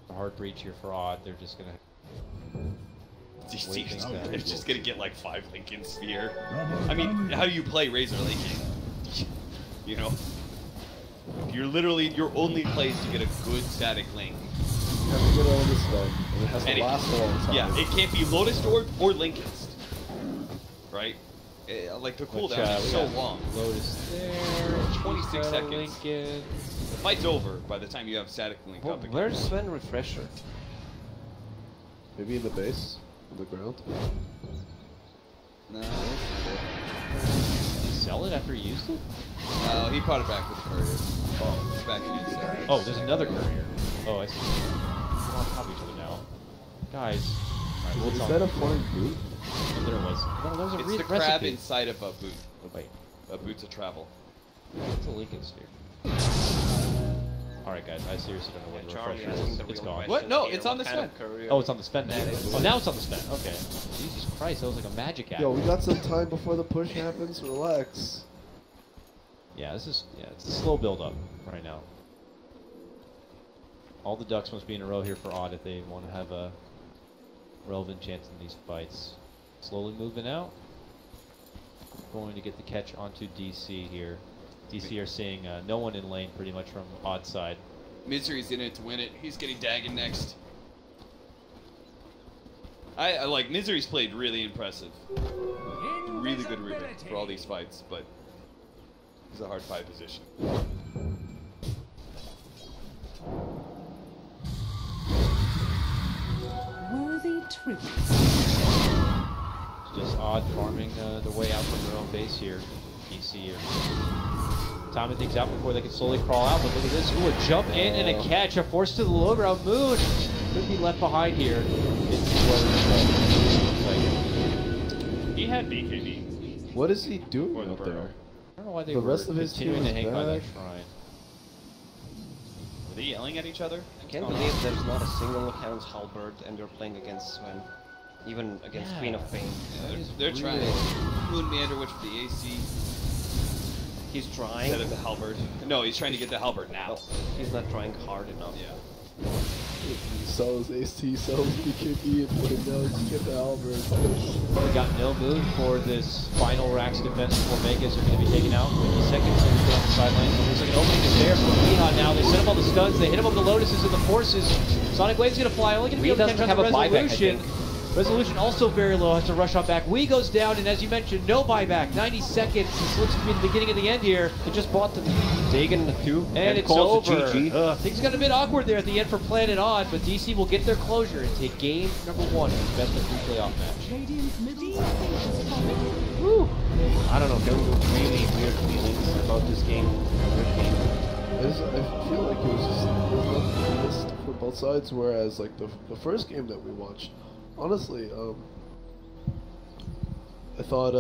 Speaker 1: A hard breach here for Odd. They're just gonna.
Speaker 3: They're just gonna get like 5 Linken Sphere. I mean, how do you play Razor Linken? You know, you're literally your only place to get a good static link.
Speaker 4: You have to get all this done, and it has to last a long time.
Speaker 3: Yeah, it can't be Lotus or Linken's, right? Like the cooldown is so long.
Speaker 1: Lotus there.
Speaker 3: 26 seconds.
Speaker 1: Linken.
Speaker 3: The fight's over by the time you have static link up again.
Speaker 2: Where's Sven Refresher?
Speaker 4: Maybe in the base, on the ground.
Speaker 3: No.
Speaker 1: Sell it after he used it?
Speaker 3: No, he brought it back with the courier. Oh, it's back in his set.
Speaker 1: Oh, there's another courier. Oh, I see. We're on top of each other now. Guys. Alright, well,
Speaker 4: Is that a flying boot?
Speaker 1: Oh, there it was. No, there was a
Speaker 3: It's the
Speaker 1: recipe.
Speaker 3: crab inside of a boot.
Speaker 1: Oh, wait.
Speaker 3: A boot's a travel.
Speaker 1: It's a Linken Sphere. Alright, guys. I seriously don't know where the
Speaker 2: Charlie
Speaker 1: refresher
Speaker 2: asking
Speaker 1: is.
Speaker 2: the
Speaker 1: It's
Speaker 2: real
Speaker 1: gone.
Speaker 2: questions
Speaker 3: What? No,
Speaker 2: here.
Speaker 3: it's on the
Speaker 2: What kind
Speaker 3: Sven.
Speaker 2: of courier?
Speaker 1: Oh, it's on the spend now.
Speaker 2: That is-
Speaker 1: Oh, now it's on the spend. Okay. Jesus Christ, that was like a magic act.
Speaker 4: Yo, we got some time before the push happens. Relax.
Speaker 1: Yeah, it's a slow build up right now. All the ducks must be in a row here for Odd if they want to have a relevant chance in these fights. Slowly moving out. Going to get the catch onto DC here. DC are seeing no one in lane pretty much from Odd side.
Speaker 3: Misery's in it to win it. He's getting Dagon next. I like Misery's played really impressive. Really good Ruben for all these fights, but he's a hard fight position.
Speaker 5: Worthy tribute.
Speaker 1: Just Odd farming their way out from their own base here. DC here. Timing things out before they can slowly crawl out, but look at this. Ooh, a jump in and a catch. A force to the low ground. Moon could be left behind here.
Speaker 3: He had BKB.
Speaker 4: What is he doing
Speaker 3: Or the
Speaker 4: out
Speaker 3: burner.
Speaker 4: there?
Speaker 1: I don't know why they
Speaker 4: The
Speaker 1: were
Speaker 4: rest of his team
Speaker 1: continuing to
Speaker 4: is
Speaker 1: hang by that
Speaker 4: back.
Speaker 1: shrine.
Speaker 3: Were they yelling at each other?
Speaker 2: I can't believe there's not a single Heaven's Halberd and we're playing against Sven. Even against
Speaker 1: Yeah.
Speaker 2: Queen of Pain.
Speaker 3: Yeah,
Speaker 1: is
Speaker 3: they're trying.
Speaker 1: weird.
Speaker 3: Moon Meander went for the AC
Speaker 2: He's trying.
Speaker 3: instead of the halberd. No, he's trying to get the halberd now.
Speaker 2: He's not trying hard enough.
Speaker 3: Yeah.
Speaker 4: He sells AC, sells BKB, and put him down to get the Albert.
Speaker 1: We got no move for this final Rax defense before Megas are going to be taken out. 50 seconds and stay on the sideline. So there's like an opening is there for Mihon now. They set up all the stuns. They hit him up with the Lotuses and the Forces. Sonic Wave's going to fly. Only going to be
Speaker 2: Wii
Speaker 1: able to
Speaker 2: doesn't
Speaker 1: catch on
Speaker 2: have
Speaker 1: the
Speaker 2: a buyback, I
Speaker 1: Resolution.
Speaker 2: think.
Speaker 1: Resolution also very low. Has to rush on back. Wii goes down, and as you mentioned, no buyback. 90 seconds. This looks to be the beginning of the end here.
Speaker 2: He just bought the Dagon 2
Speaker 1: And it's
Speaker 2: calls
Speaker 1: over.
Speaker 2: it GG.
Speaker 1: Things got a bit awkward there at the end for Planet Odd, but DC will get their closure and take game number 1 in the best of 3 playoff match.
Speaker 5: Radiant's middle tower is falling.
Speaker 1: Woo.
Speaker 2: I don't know, there were really weird feelings about this game.
Speaker 4: I feel like it was just nothing missed for both sides. Whereas like the first game that we watched, honestly, I thought